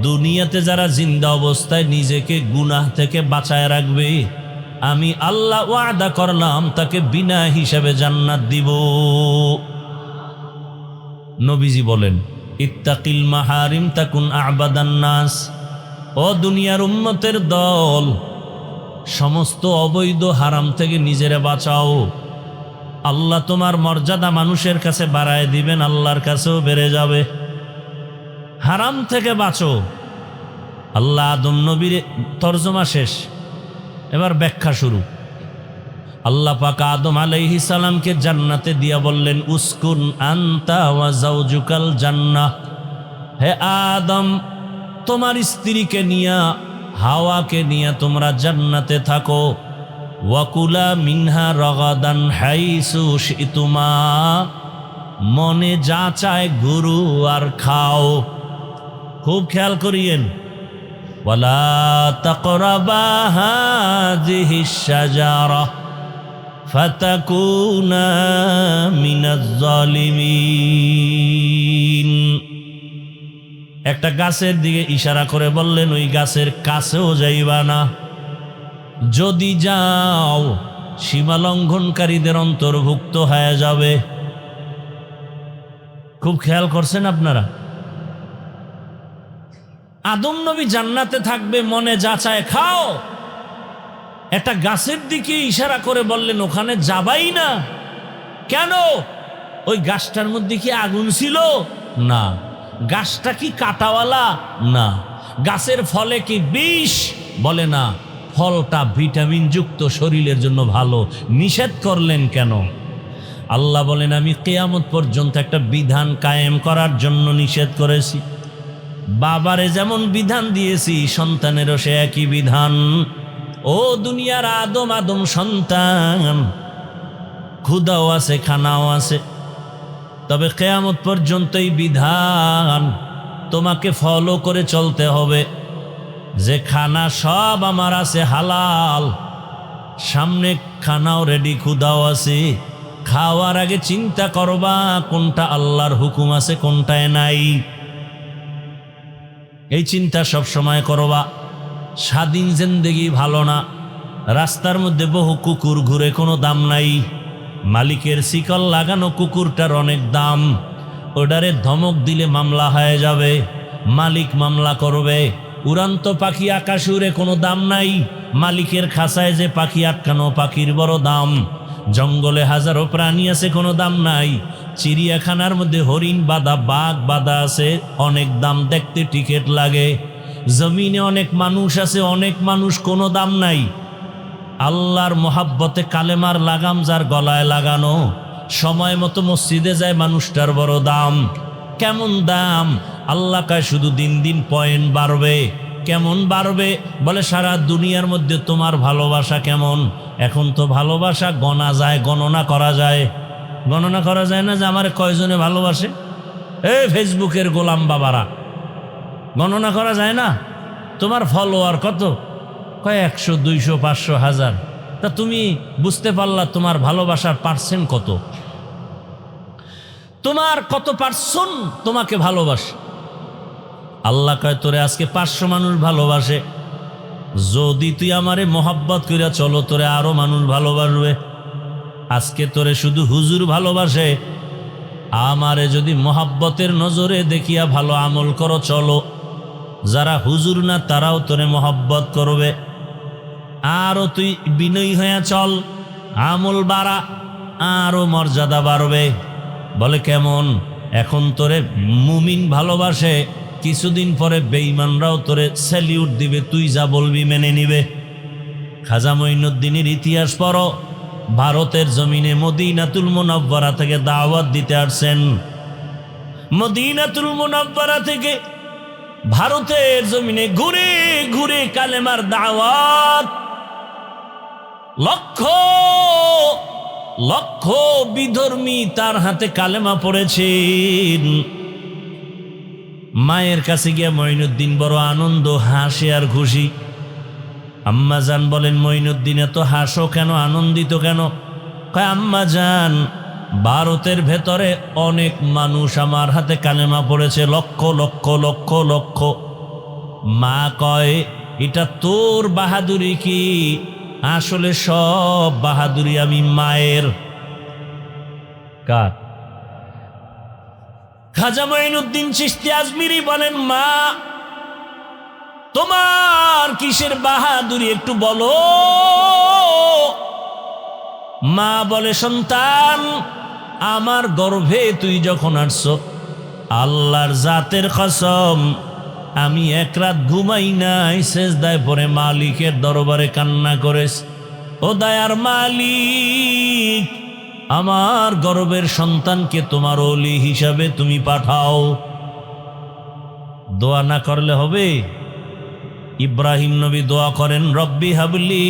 দুনিয়াতে যারা জিন্দা অবস্থায় নিজেকে গুনাহ থেকে বাঁচায় রাখবে, আমি আল্লাহ ওয়াদা করলাম তাকে বিনা হিসাবে জান্নাত দিব। নবীজি বলেন, ইত্তাকিল মাহারিম তাকুন আবাদান নাস। ও দুনিয়ার উম্মতের দল, সমস্ত অবৈধ হারাম থেকে নিজেরে বাঁচাও, আল্লাহ তোমার মর্যাদা মানুষের কাছে বাড়ায় দিবেন, আল্লাহর কাছেও বেড়ে যাবে। হারাম থেকে বাঁচো। আল্লাহ আদম নবীর তর্জমা শেষ, এবার ব্যাখ্যা শুরু। আল্লাহ পাক আদম আলাইহিস সালামকে জান্নাতে দিয়া বললেন, উসকুন আনতা ওয়া যাওজুকাল জান্নাহ। হে আদম, তোমার স্ত্রীকে নিয়া, হাওয়াকে নিয়া তোমরা জান্নাতে থাকো। ওয়াকুলা মিনহা রগাদান হাইসু শিতুমা। মনে যা চায় গুরু আর খাও। খুব খেয়াল করিয়েন, ওয়ালা তাকরাবা হাযিহিশ শাজারা ফাতাকুনা মিনাজ জালিমিন। একটা গাছের দিকে ইশারা করে বললেন, ওই গাছের কাছেও যাইবা না, যদি যাও সীমা লঙ্ঘনকারীদের অন্তর্ভুক্ত হয়ে যাবে। খুব খেয়াল করছেন আপনারা? আদম নবী জান্নাতে থাকবে, মনে যা চায় খাও। একটা গাছের দিকে ইশারা করে বললেন, ওখানে যাবাই না। কেন? ওই গাছটার মধ্যে কি আগুন ছিল? না। গাছটা কি কাঁটাওয়ালা? না। গাছের ফলে কি বিষ? বলে না। ফলটা ভিটামিন যুক্ত, শরীরের জন্য ভালো। নিষেধ করলেন কেন? আল্লাহ বলেন, আমি কিয়ামত পর্যন্ত একটা বিধান কায়েম করার জন্য নিষেধ করেছি। বাবারে যেমন বিধান দিয়েছি, সন্তানেরও সে একই বিধান। ও দুনিয়ার আদম, আদম সন্তান, ক্ষুধাও আছে, খানাও আছে, তবে কিয়ামত পর্যন্ত এই বিধান তোমাকে ফলো করে চলতে হবে। যে খানা সব আমার আছে হালাল, সামনে খানাও রেডি, ক্ষুধাও আছে। খাওয়ার আগে চিন্তা করবা কোনটা আল্লাহর হুকুম আছে, কোনটায় নাই। এই চিন্তা সব সময় করবা। স্বাধীন জিন্দেগি ভালো না। রাস্তার মধ্যে বহু কুকুর ঘুরে, কোনো দাম নাই। মালিকের শিকল লাগানো কুকুরটার অনেক দাম। ওটারে ধমক দিলে মামলা হয়ে যাবে, মালিক মামলা করবে। উড়ান্ত পাখি আকাশে উড়ে, কোনো দাম নাই। মালিকের খাঁচায় যে পাখি আটকানো, পাখির বড় দাম। জঙ্গলে হাজারো প্রাণী আছে, কোনো দাম নাই। চিড়িয়াখানার মধ্যে হরিণ বাঁধা, বাঘ বাঁধা আছে, অনেক দাম, দেখতে টিকিট লাগে। জমিনে অনেক মানুষ আছে, অনেক মানুষ, কোনো দাম নাই। আল্লাহর মোহাব্বতে কালেমার লাগাম যার গলায় লাগানো, সময় মতো মসজিদে যায়, মানুষটার বড় দাম। কেমন দাম? আল্লাহ কয় শুধু দিন দিন পয়েন্ট বাড়বে। কেমন বাড়বে? বলে সারা দুনিয়ার মধ্যে তোমার ভালোবাসা কেমন। এখন তো ভালোবাসা গণা যায়, গণনা করা যায়। গণনা করা যায় না যে আমার কয়জনে ভালোবাসে। এই ফেসবুকের গোলাম বাবারা, গণনা করা যায় না? তোমার ফলোয়ার কত? কয় 100, 200, 500, 1000। তা তুমি বুঝতে পারলা তোমার ভালোবাসার পার্সেন্ট কত? তোমার কত পার্সেন্ট তোমাকে ভালোবাসে? আল্লাহ কয় তোরে আজকে 500 মানুষ ভালোবাসে, যদি তুই আমারে মোহাব্বত করিয়া চলো তোরে আরো মানুষ ভালোবাসবে। আজকে তোরে শুধু হুজুর ভালোবাসে, আমারে যদি মোহাব্বতের নজরে দেখিয়া ভালো আমল করো চলো, যারা হুজুর না তারাও তোরে মোহাব্বত করবে। আরো তুই বিনয়ী হইয়া চল, আমল বাড়া, আরো মর্যাদা বাড়বে। বলে কেমন? এখন তোরে মুমিন ভালোবাসে, কিছুদিন পরে বেঈমানরাও তোরে স্যালিউট দিবে, তুই যা বলবি মেনে নিবে। খাজা মঈনুদ্দিনের ইতিহাস পড়ো। ভারতের জমিনে মদিনাতুল মুনাওয়ারা থেকে দাওয়াত দিতে আসছেন। মদিনাতুল মুনাওয়ারা থেকে ভারতের জমিনে ঘুরে ঘুরে কালেমার দাওয়াত। লক্ষ লক্ষ বিধর্মী তার হাতে কালেমা পড়েছেন। মায়ের কাছে গিয়া মঈনুদ্দিন বড় আনন্দ, হাসে আর খুশি। আম্মা জান বলেন, মঈনুদ্দিন এত হাসো কেন, আনন্দিত কেন? কয় আম্মা জান, ভারতের ভেতরে অনেক মানুষ আমার হাতে কালেমা পড়েছে, লক্ষ লক্ষ লক্ষ লক্ষ। মা কয় এটা তোর বাহাদুরি কি? আসলে সব বাহাদুরি আমি মায়ের। কার? খাজা মঈনুদ্দিন চিশতি আজমিরি বলেন, মা তোমার কিসের বাহাদুরি একটু বলো। মা বলে, সন্তান আমার গর্ভে তুই যখন আসছো, আল্লাহর জাতের কসম আমি এক রাত ঘুমাই নাই, সেজদায় পড়ে মালিকের দরবারে কান্না করেছ। ও দয়ার মালিক, আমার গর্ভের সন্তানকে তোমার ওলি হিসাবে তুমি পাঠাও। দোয়া না করলে হবে? ইব্রাহিম নবী দোয়া করেন, রব্বি হাবলি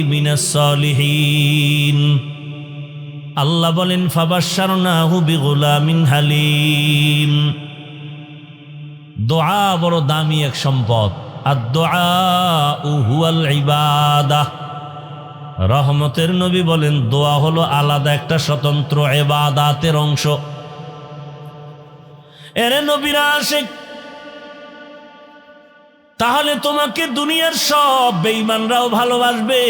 মিনাস সালিহিন। আল্লাহ বলেন, ফাবাশশারনাহু বিগুলামিন হালিম। দোয়া বড় দামি এক সম্পদ। আদ-দুআউ হুয়াল ইবাদাহ। রহমতের নবী বলেন, দোয়া হলো আলাদা একটা স্বতন্ত্র ইবাদাতের অংশ। এরে নবীরা আশিক, তাহলে তোমাকে দুনিয়ার সব বেঈমানরাও ভালোবাসবে।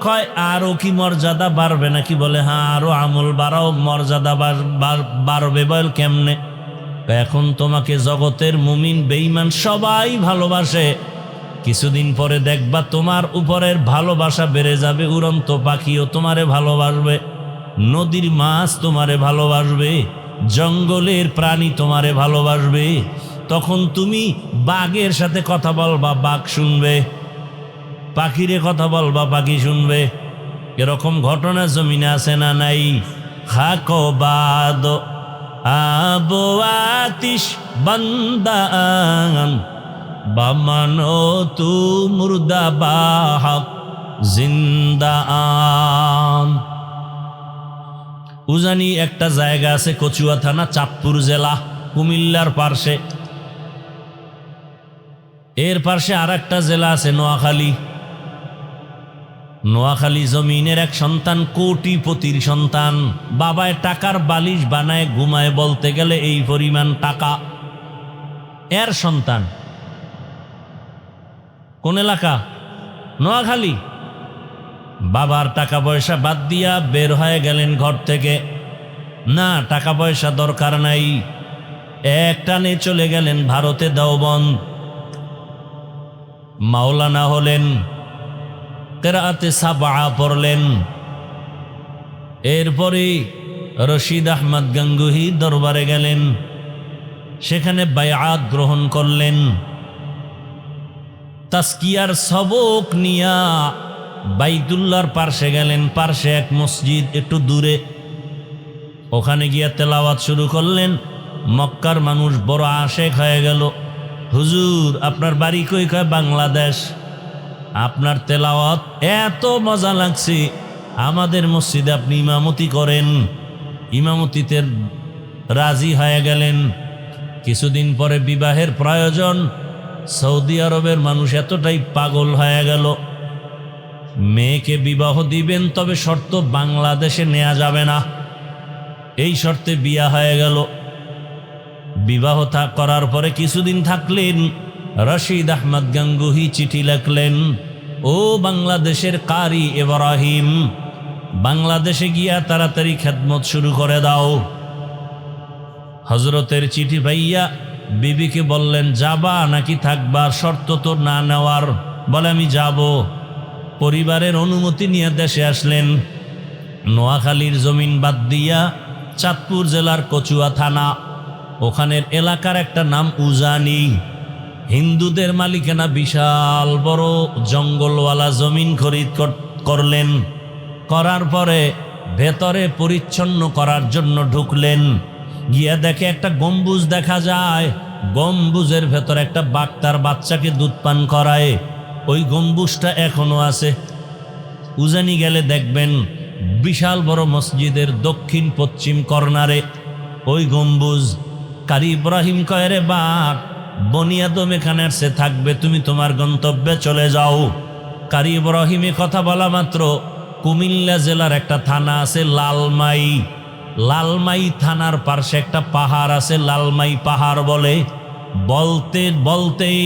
কয় আরো কি মর্যাদা বাড়বে নাকি? বলে হ্যাঁ, আরো আমল বাড়াও, মর্যাদা বাড়বে। বল কেমনে? এখন তোমাকে জগতের মুমিন বেঈমান সবাই ভালোবাসে, কিছুদিন পরে দেখবা তোমার উপরের ভালোবাসা বেড়ে যাবে। উড়ন্ত পাখিও তোমারে ভালোবাসবে, নদীর মাছ তোমারে ভালোবাসবে, জঙ্গলের প্রাণী তোমারে ভালোবাসবে। তখন তুমি বাঘের সাথে কথা বলবা, বাঘ শুনবে, পাখিরে কথা বলবা, পাখি শুনবে। এরকম ঘটনা জমিনে আছে না নাই? খাকো বাদ আবো আতিশ বান্দান বামানো তু মুর্দা বাহক জিন্দা আম। উজানি একটা জায়গা আছে, কচুয়া থানা, চাঁদপুর জেলা, কুমিল্লার পার্শ্বে। এর পার্শ্বে আর একটা জেলা আছে, নোয়াখালী। নোয়াখালী জমিনের এক সন্তান, কোটিপতির সন্তান, বাবায় টাকার বালিশ বানায় ঘুমায়, বলতে গেলে এই পরিমাণ টাকা। এর সন্তান কোন এলাকা? নোয়াখালী। বাবার টাকা পয়সা বাদ দিয়া বের হয়ে গেলেন ঘর থেকে। না, টাকা পয়সা দরকার নাই, এক টানে চলে গেলেন ভারতে দেওবন্দ। মাওলানা হলেন, কেরাতে সাবা পড়লেন। এরপরে রশিদ আহমদ গাঙ্গুহি দরবারে গেলেন, সেখানে বায়াত গ্রহণ করলেন। তাসকিয়ার সবক নিয়া বাইতুল্লাহর পার্শ্বে গেলেন, পার্শ্বে এক মসজিদ একটু দূরে, ওখানে গিয়া তেলাওয়াত শুরু করলেন। মক্কার মানুষ বড় আশেক হয়ে গেল। হুজুর আপনার বাড়ি কই? কয় বাংলাদেশ। আপনার তেলাওয়াত এত মজা লাগছে, আমাদের মসজিদে আপনি ইমামতি করেন। ইমামতিতে রাজি হয়ে গেলেন। কিছুদিন পরে বিবাহের প্রয়োজন। সৌদি আরবের মানুষ এতটাই পাগল হয়ে গেল, মেয়েকে বিবাহ দিবেন, তবে শর্ত বাংলাদেশে নেওয়া যাবে না। এই শর্তে বিয়া হয়ে গেল। বিবাহ করার পরে কিছুদিন থাকলেন, রশিদ আহমদ গাঙ্গুহি চিঠি লিখলেন, ও বাংলাদেশের কারি ইব্রাহিম, বাংলাদেশে গিয়া তাড়াতাড়ি খেদমত শুরু করে দাও। হজরতের চিঠি পাইয়া বিবিকে বললেন, যাবা নাকি থাকবা? শর্ত তো না নেওয়ার। বলে আমি যাব। পরিবারের অনুমতি নিয়ে দেশে আসলেন। নোয়াখালীর জমিন বাদ দিয়া চাঁদপুর জেলার কচুয়া থানা, ওখানের এলাকার একটা নাম উজানি। হিন্দুদের মালিকানা বিশাল বড় জঙ্গলওয়ালা জমিন খরিদ করলেন। করার পরে ভেতরে পরিচ্ছন্ন করার জন্য ঢুকলেন। গিয়া দেখে একটা গম্বুজ দেখা যায়। গম্বুজের ভেতর একটা বাঘ তার বাচ্চাকে দুধ পান করায়। ওই গম্বুজটা এখনো আছে। উজানি গেলে দেখবেন বিশাল বড় মসজিদের দক্ষিণ পশ্চিম কর্নারে ওই গম্বুজ। কারি ইব্রাহিম কয়, রে বাঘ, বনিয়াদম এখানে সে থাকবে, তুমি তোমার গন্তব্যে চলে যাও। কারি ইব্রাহিমে কথা বলা মাত্র কুমিল্লা জেলার একটা থানা আছে লালমাই। লালমাই থানার পার্শ্বে একটা পাহাড় আছে, লালমাই পাহাড় বলে। বলতে বলতেই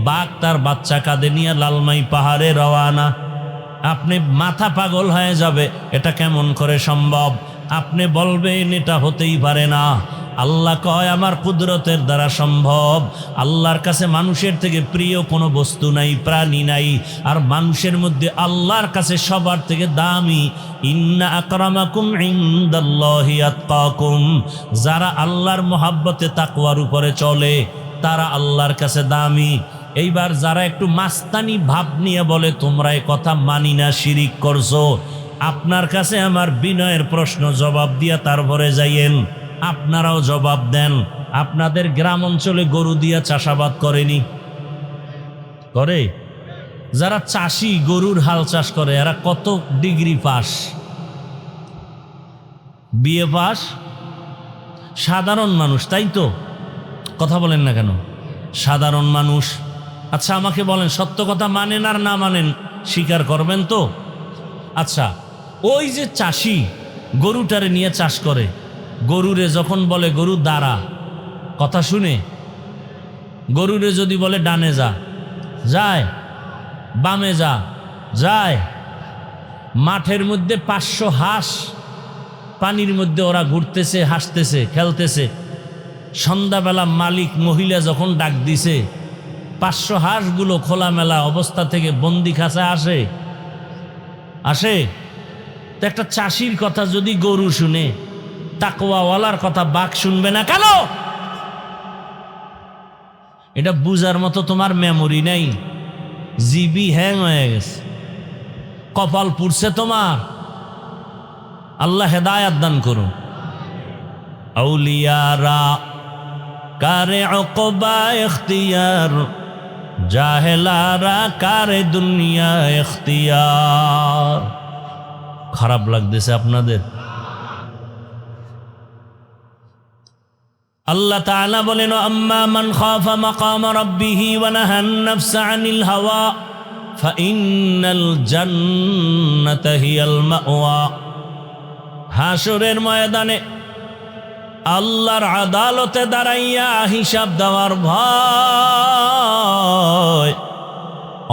বাঘ তার বাচ্চা কাঁধে নিয়ে লালমাই পাহাড়ে রওয়ানা। আপনি মাথা পাগল হয়ে যাবে, এটা কেমন করে সম্ভব? আপনি বলবেন এটা হতেই পারে না। আল্লাহ কয়, আমার কুদরতের দ্বারা সম্ভব। আল্লাহর কাছে মানুষের থেকে প্রিয় কোনো বস্তু নাই, প্রাণী নাই। আর মানুষের মধ্যে আল্লাহর কাছে সবার থেকে দামি, ইন্না আকরামাকুম ইনদাল্লাহি আতকাকুম, যারা আল্লাহর মহাব্বতে তাকওয়ার উপরে চলে তারা আল্লাহর কাছে দামি। এইবার যারা একটু মাস্তানি ভাব নিয়ে বলে তোমরা এ কথা মানি না, শিরিক করছো, আপনার কাছে আমার বিনয়ের প্রশ্ন জবাব দিয়া তারপরে যাইয়েন। আপনারাও জবাব দেন, আপনাদের গ্রাম অঞ্চলে গরু দিয়া চাষাবাদ করেনি? করে? যারা চাষি গরুর হাল চাষ করে এরা কত ডিগ্রি পাস? BA pass? সাধারণ মানুষ, তাই তো? কথা বলেন না কেন? সাধারণ মানুষ। আচ্ছা আমাকে বলেন, সত্য কথা মানেন আর না মানেন স্বীকার করবেন তো? আচ্ছা, ওই যে চাষি গরুটারে নিয়ে চাষ করে, গরুরে যখন বলে গরু দাঁড়া, কথা শুনে? গরুরে যদি বলে ডানে যা, যায়? বামে যা, যায়? মাঠের মধ্যে 500 হাঁস পানির মধ্যে ওরা ঘুরতেছে, হাসতেছে, খেলতেছে। সন্ধ্যাবেলা মালিক মহিলা যখন ডাক দিছে, 500 হাঁসগুলো খোলামেলা অবস্থা থেকে বন্দি খাঁচায় আসে? আসে? তো একটা চাষির কথা যদি গরু শুনে, তাকওয়াওয়ালার কথা বাঘ শুনবে না কেন? এটা বুঝার মতো তোমার মেমোরি নাই, জিবি হ্যাং হয়ে গেছে, কপাল পুড়ছে তোমার। আল্লাহ হেদায়াত দান করুন। আউলিয়ারা কারে উকবা ইখতিয়ার, জাহেলারা কারে দুনিয়া ইখতিয়ার। খারাপ লাগতেছে আপনাদের? আল্লাহ তাআলা বলেন, আম্মা মান খাফা মাকাম রাব্বিহি ওয়া নাহান নাফসা আনিল হাওয়া ফাইন্নাল জান্নাতা হিয়াল মাওয়া। হাসরের ময়দানে আল্লাহর আদালতে দাঁড়াইয়া হিসাব দেওয়ার ভয়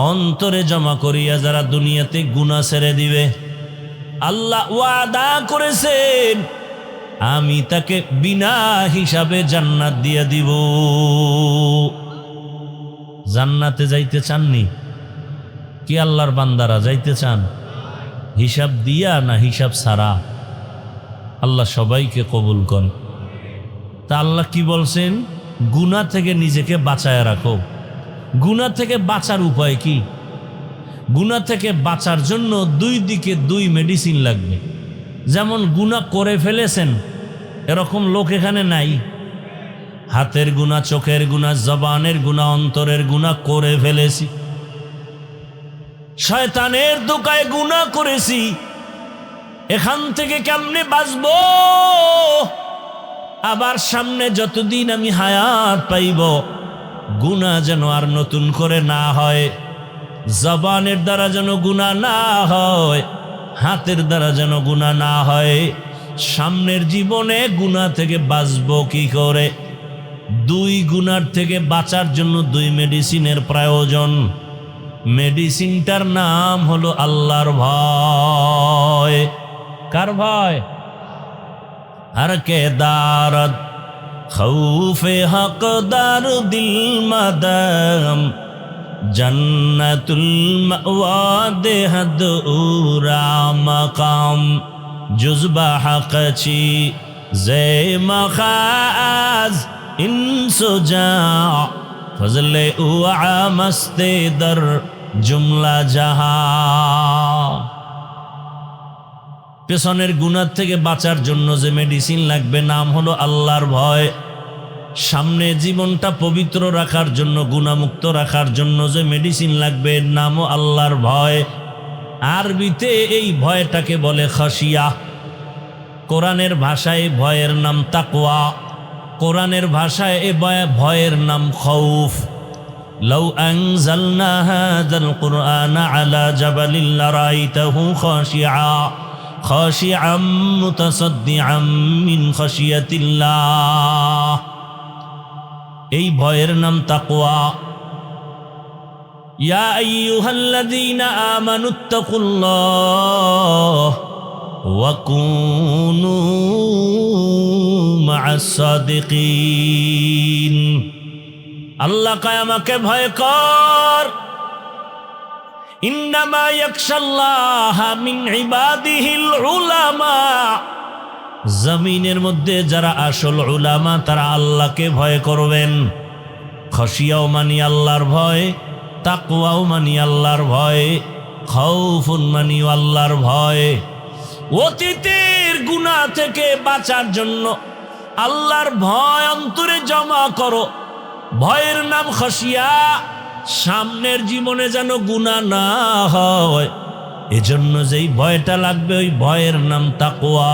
অন্তরে জমা করিয়া যারা দুনিয়াতে গুনাহ ছেড়ে দিবে, আল্লাহ ওয়াদা করেছেন আমি তাকে বিনা হিসাবে জান্নাত দিয়ে দিব। জান্নাতে যাইতে চাননি কি আল্লাহর বান্দারা? যাইতে চান? হিসাব দিয়া না হিসাব ছাড়া? আল্লাহ সবাইকে কবুল করেন। তা আল্লাহ কি বলছেন? গুনাহ থেকে নিজেকে বাঁচায় রাখো। গুনাহ থেকে বাঁচার উপায় কি? গুনাহ থেকে বাঁচার জন্য দুই দিকে দুই মেডিসিন লাগবে। যেমন গুনাহ করে ফেলেছেন এরকম লোক এখানে নাই। হাতের গুনাহ, চোখের গুনাহ, জবানের গুনাহ, অন্তরের গুনাহ করে ফেলেছি, শয়তানের দোকায় গুনাহ করেছি, এখান থেকে কেমনে বাঁচবো? আবার সামনে যতদিন আমি হায়াত পাইব গুনাহ যেন আর নতুন করে না হয়, জবানের দ্বারা যেন গুনাহ না হয়, হাতের দ্বারা যেন গুনাহ না হয়। সামনের জীবনে গুনাহ থেকে বাঁচবো কি করে? দুই গুনার থেকে বাঁচার জন্য দুই মেডিসিনের প্রয়োজন। মেডিসিনটার নাম হলো আল্লাহর ভয়। কার ভয়? আর কে দারদ খৌফে হকদার দিল মাদাম জন্নতুল মাওয়া দেহদ উরা মাকাম জুজবা হকছি জে মখাজ ইনসুজা ফজলে উআ মস্তে দর জুমলা জাহা। পেছনের গুনাহ থেকে বাঁচার জন্য যে মেডিসিন লাগবে নাম হলো আল্লাহর ভয়। সামনে জীবনটা পবিত্র রাখার জন্য, গুনাহমুক্ত রাখার জন্য যে মেডিসিন লাগবে নামও আল্লাহর ভয়। আরবিতে এই ভয়টাকে বলে খাশিয়া। কোরআনের ভাষায় ভয়ের নাম তাকওয়া, কোরআনের ভাষায় এ ভয়ের নাম খৌফ। লাউ আনজালনা হাযাল কুরআনা আলা জাবালিন লারাইতাহু খাশিআম মুতাসাদ্দিআম মিন খাশিয়াতিল্লাহ। এই ভয়ের নাম তাকওয়া। ইয়া আইয়ুহাল্লাযীনা আমানুত্তাকুল্লাহ ওয়া কুনু মা'আস সাদিকিন। আল্লাহ কয় আমাকে ভয় কর। ইন্নামা ইয়াখশাল্লাহা মিন ইবাদিহিল উলামা। জমিনের মধ্যে যারা আসল উলামা তারা আল্লাহকে ভয় করবেন। খাশিয়াও মানি আল্লাহর ভয়, তাকওয়াও মানি আল্লাহর ভয়, খাউফুন মানি আল্লাহর ভয়। অতীতের গুনাহ থেকে বাঁচার জন্য আল্লাহর ভয় অন্তরে জমা করো। ভয়ের নাম খাশিয়া। সামনের জীবনে যেন গুনাহ না হয় এজন্য যেই ভয়টা লাগবে ওই ভয়ের নাম তাকওয়া।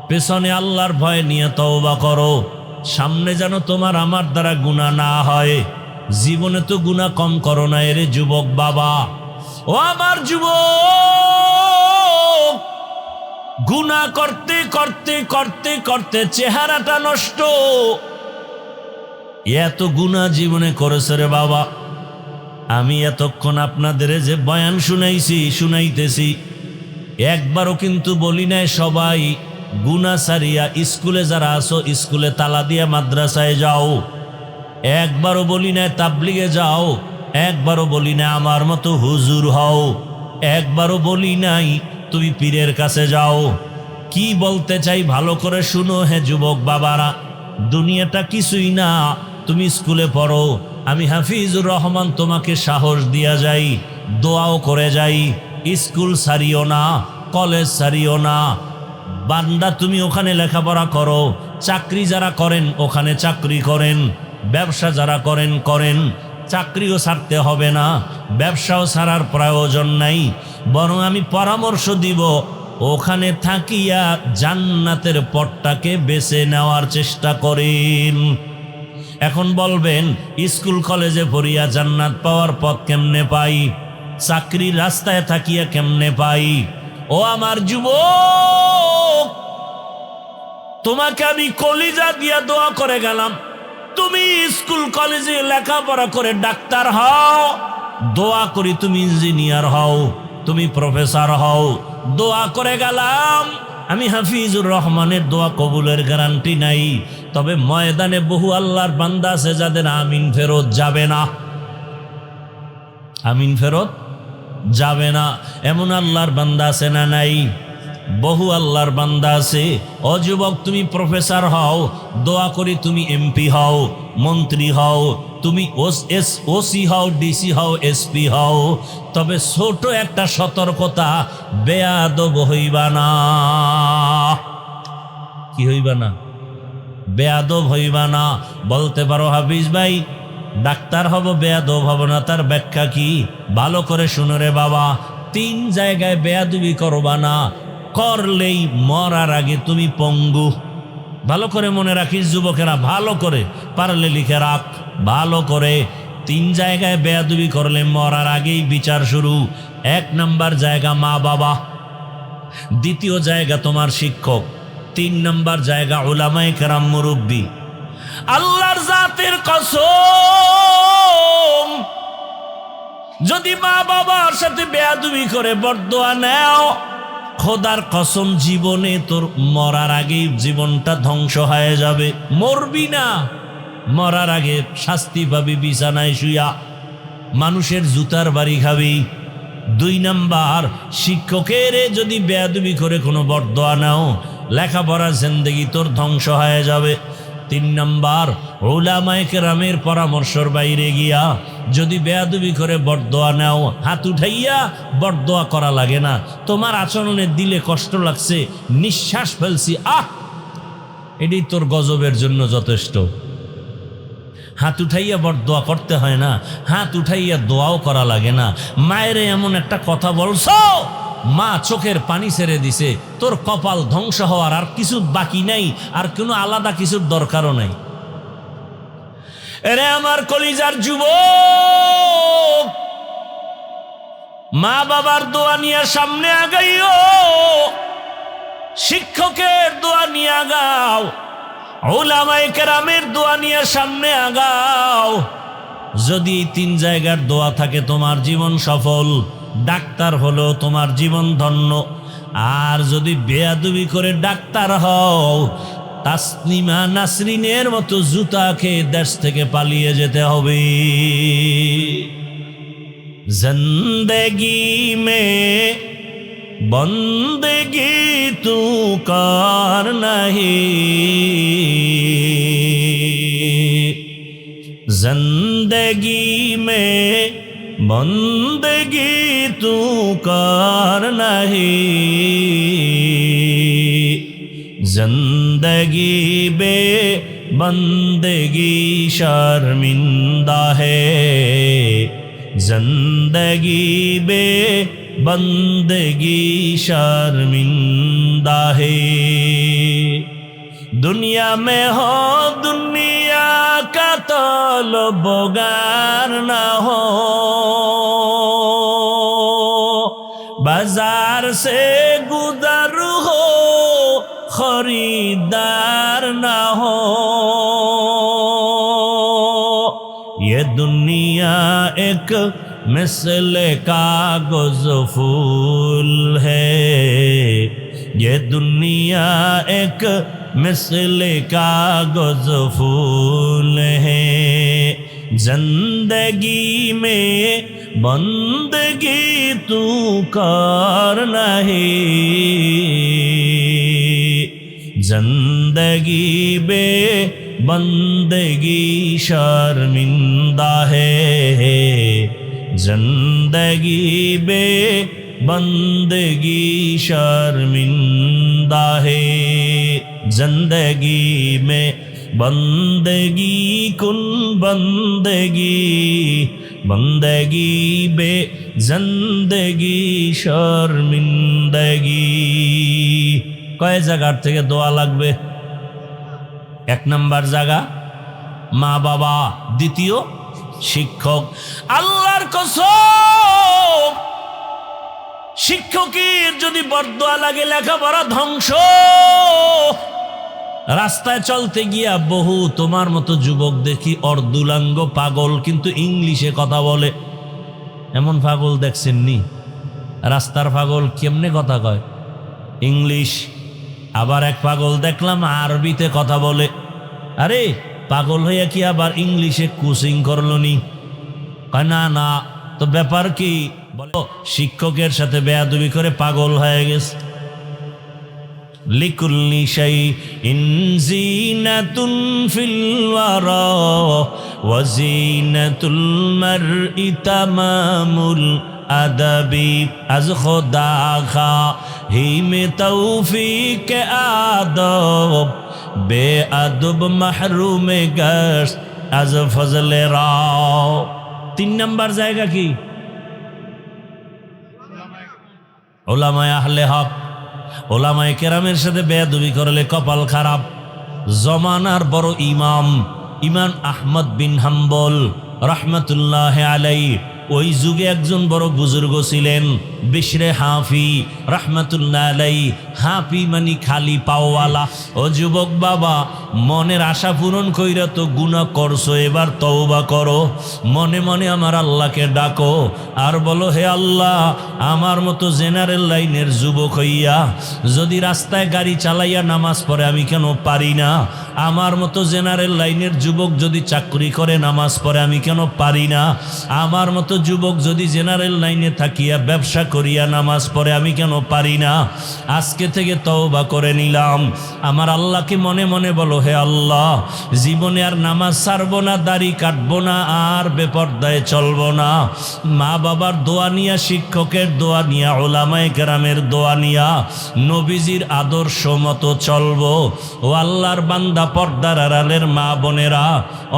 পেছনে আল্লাহর ভয় নিয়ে তওবা করো, সামনে যেন তোমার আমার দ্বারা গুনাহ না হয়। জীবনে তো গুনাহ কম করো না এরে যুবক বাবা। ও আমার যুবক, গুনাহ করতে করতে করতে করতে চেহারাটা নষ্ট। এত গুনাহ জীবনে করেছে রে বাবা। আমি এতক্ষণ আপনাদের যে বয়ান শুনাইতেছি একবারও কিন্তু বলি নাই সবাই গুনাহ সারিয়া স্কুলে যারা আসো স্কুলে তালা দিয়া মাদ্রাসায় যাও। একবারও বলি নাই তাবলিগে যাও। একবারও বলি না আমার মতো হুজুর হও। একবারও বলি নাই তুমি পীরের কাছে যাও। কি বলতে চাই ভালো করে শুনো হে যুবক বাবারা। দুনিয়াটা কিছুই না, তুমি স্কুলে পড়ো। আমি হাফিজুর রহমান তোমাকে সাহস দিয়া যাই, দোয়াও করে যাই। স্কুল সারিও না, কলেজ সারিও না। বান্দা তুমি ওখানে লেখাপড়া করো। চাকরি যারা করেন ওখানে চাকরি করেন। ব্যবসা যারা করেন করেন। চাকরিও ছাড়তে হবে না, ব্যবসাও ছাড়ার প্রয়োজন নাই। বরং আমি পরামর্শ দিব ওখানে থাকিয়া জান্নাতের পথটাকে বেছে নেওয়ার চেষ্টা করেন। এখন বলবেন স্কুল কলেজে পড়িয়া জান্নাত পাওয়ার পথ কেমনে পাই? চাকরির রাস্তায় থাকিয়া কেমনে পাই? ও আমার যুবক, তোমাকে আমি কলিজা দিয়া দোয়া করে গেলাম, তুমি স্কুল কলেজে লেখাপড়া করে ডাক্তার হও। দোয়া করি তুমি ইঞ্জিনিয়ার হও, তুমি প্রফেসর হও। দোয়া করে গেলাম। আমি হাফিজুর রহমানের দোয়া কবুলের গ্যারান্টি নাই, তবে ময়দানে বহু আল্লাহর বান্দা আছে যাদের আমিন ফেরত যাবে না। আমিন ফেরত যাবে না এমন আল্লাহর বান্দা আছে না নাই? বহু আল্লাহর বান্দা আছে, ও যুবক তুমি প্রফেসর হও, দোয়া করি তুমি এমপি হও, মন্ত্রী হও, তুমি ওসি হও, ডিসি হও, এসপি হও, তবে ছোট একটা সতর্কতা, বেয়াদব হইবা না। কি হইবা না? বেয়াদব হইবা না। বলতে পারো হাফিজ ভাই ডাক্তার হব বেয়াদব হব না, তার ব্যাখ্যা কি? ভালো করে শুনো রে বাবা, 3 জায়গায় বেয়াদবি করবা না, করলেই মরার আগে তুমি পঙ্গু। ভালো করে মনে রাখিস যুবকেরা, ভালো করে পারলে লিখে রাখ ভালো করে। 3 জায়গায় বেয়াদবি করলে মরার আগেই বিচার শুরু। 1 নাম্বার জায়গা মা বাবা, 2য় জায়গা তোমার শিক্ষক, 3 নাম্বার জায়গা উলামায়ে কেরাম মুরব্বী। আল্লাহর জাতের কসম, যদি মা বাবার সাথে বেয়াদবি করে বরদোয়া নেও, খোদার কসম জীবনে তোর মরার আগেই জীবনটা ধ্বংস হয়ে যাবে। মরবি না, মরার আগে শাস্তি পাবি বিছানায় শুয়া, মানুষের জুতার বাড়ি খাবি। 2 নাম্বার, শিক্ষকের যদি বেয়াদবি করে কোনো বরদোয়া নাও, লেখাপড়ার জিন্দেগি তোর ধ্বংস হয়ে যাবে। 3 নাম্বার, উলামায়ে কেরামের পরামর্শের বাইরে গিয়া যদি বেয়াদবি করে বরদোয়া নাও, হাত উঠাইয়া বরদোয়া করা লাগে না, তোমার আচরণে দিলে কষ্ট লাগছে, নিঃশ্বাস ফেলছি, এটাই তোর গজবের জন্য যথেষ্ট। হাত উঠাইয়া বরদোয়া করতে হয় না, হাত উঠাইয়া দোয়াও করা লাগে না। মায়েরে এমন একটা কথা বলছো, মা চোখের পানি ছেড়ে দিছে, তোর কপাল ধ্বংস হওয়ার আর কিছু বাকি নাই, আর কোনো আলাদা কিছুর দরকারও নাই। এরে আমার কলিজার যুবক, মা বাবার দোয়া নিয়ে সামনে আগাইও, শিক্ষকের দোয়া নিয়ে আগাও, উলামায়ে কেরামের দোয়া নিয়ে সামনে আগাও। যদি 3 জায়গার দোয়া থাকে তোমার জীবন সফল, ডাক্তার হলো তোমার জীবন ধন্য। আর যদি বেয়াদবি করে ডাক্তার হও, তাসনিমা নাসরিনের মতো জুতা খেয়ে দেশ থেকে পালিয়ে যেতে হবে। জিন্দেগি মে বন্দেগি তু কার নাহি, জিন্দেগি মে বন্দেগি তু কার নাহি, जिंदगी बे बंदगी शर्मिंदा है, जिंदगी बे बंदगी शर्मिंदा है। दुनिया में हो दुनिया का तलबगार न हो, बाजार से गुजर हो खरीदार ना हो। ये दुनिया एक मिसल कागज फूल है, ये दुनिया एक मिसल कागज फूल है। जिंदगी में बंदगी तू कर नहीं, जिंदगी बे बंदगी शर्मिंदा है, जिंदगी बे बंदगी शर्मिंदा है। जिंदगी में बंदगी कुन बंदगी, बंदगी बे जिंदगी शर्मिंदगी। কয় জায়গার থেকে দোয়া লাগবে? 1 নাম্বার জায়গা মা বাবা, 2য় শিক্ষক। আল্লাহর কসম, শিক্ষকের যদি বরদোয়া লাগে লেখাপড়া ধ্বংস। রাস্তায় চলতে গিয়া বহু তোমার মতো যুবক দেখি অর্ধুলাঙ্গ পাগল, কিন্তু ইংলিশে কথা বলে। এমন পাগল দেখছেন নি? রাস্তার পাগল কেমনে কথা কয়? ইংলিশ। আবার এক পাগল দেখলাম আরবিতে কথা বলে। আরে পাগল হইয়া কি আবার ইংলিশে কোচিং করলো নি? না না, তো ব্যাপার কি? বলো শিক্ষকের সাথে বেয়াদবি করে পাগল হয়ে গেছে। লিকুল্লি শাইইন যিনাতুন ফিল ওয়ারা ওয়া যিনাতুল মারই তামামুল আদাবি আজ খোদা খা হিমে তৌফিক আদব বে আদব মাহরুমে গশ আজ ফজলে রাও। 3 নাম্বার জায়গা কি? ওলামায়ে আহলে হক। ওলামায়ে কেরামের সাথে বেয়াদবি করলে কপাল খারাপ। জমানার বড় ইমাম ইমাম আহমদ বিন হাম্বল রাহমাতুল্লাহি আলাইহি ওই যুগে একজন বড় বুজুর্গ ছিলেন, বিশরে হাফি রাহমাতুল্লাহ আলাইহি। হাফি মানে খালি পাওয়ালা। ও যুবক বাবা, মনের আশা পূরণ কইরা তো গুনাহ করছো, এবার তওবা করো। মনে মনে আমার আল্লাহকে ডাকো আর বলো, হে আল্লাহ, আমার মতো জেনারেল লাইনের যুবক হইয়া যদি রাস্তায় গাড়ি চালাইয়া নামাজ পড়ে আমি কেন পারি না? আমার মতো জেনারেল লাইনের যুবক যদি চাকরি করে নামাজ পড়ে আমি কেন পারি না? আমার মতো যুবক যদি জেনারেল লাইনে থাকিয়া ব্যবসা করিয়া নামাজ পড়ে আমি কেন পারি না? আজকে থেকে তওবা করে নিলাম। আমার আল্লাহকে মনে মনে বলো, হে আল্লাহ, জীবনে আর নামাজ ছাড়বো না, দাড়ি কাটবো না, আর বেপর্দায় চলবো না। মা বাবার দোয়া নিয়া, শিক্ষকের দোয়া নিয়া, ওলামায়ে কেরামের দোয়া নিয়া নবীজির আদর্শ মতো চলবো। ও আল্লাহর বান্দা, পর্দার আড়ালের মা বোনেরা,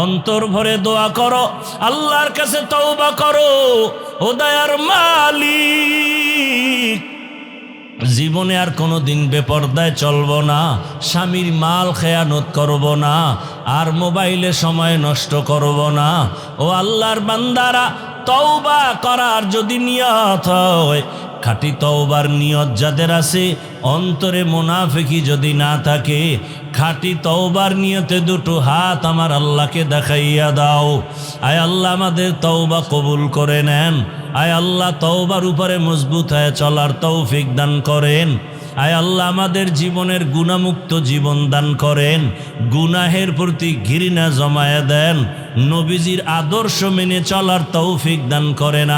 অন্তর ভরে দোয়া করো, আল্লাহর কাছে তওবা করো। ও দয়ার মালিক, জীবনে আর কোনো দিন বেপর্দায় চলবো না, স্বামীর মাল খেয়ানত করব না, আর মোবাইলে সময় নষ্ট করব না। ও আল্লাহর বান্দারা, তওবা করার যদি নিয়ত হয়, খাঁটি তওবার নিয়ত যাদের আছে, অন্তরে মুনাফিকি যদি না থাকে, খাঁটি তওবার নিয়তে দুটো হাত আমার আল্লাহকে দেখাইয়া দাও। আয় আল্লাহ, আমাদের তওবা কবুল করে নেন। আয় আল্লাহ, তওবার উপরে মজবুত হয়ে চলার তৌফিক দান করেন। আয় আল্লাহ, আমাদের জীবনের গুনাহমুক্ত জীবন দান করেন। গুনাহের প্রতি ঘৃণা জমায়ে দেন। নবীজির আদর্শ মেনে চলার তৌফিক দান করেন।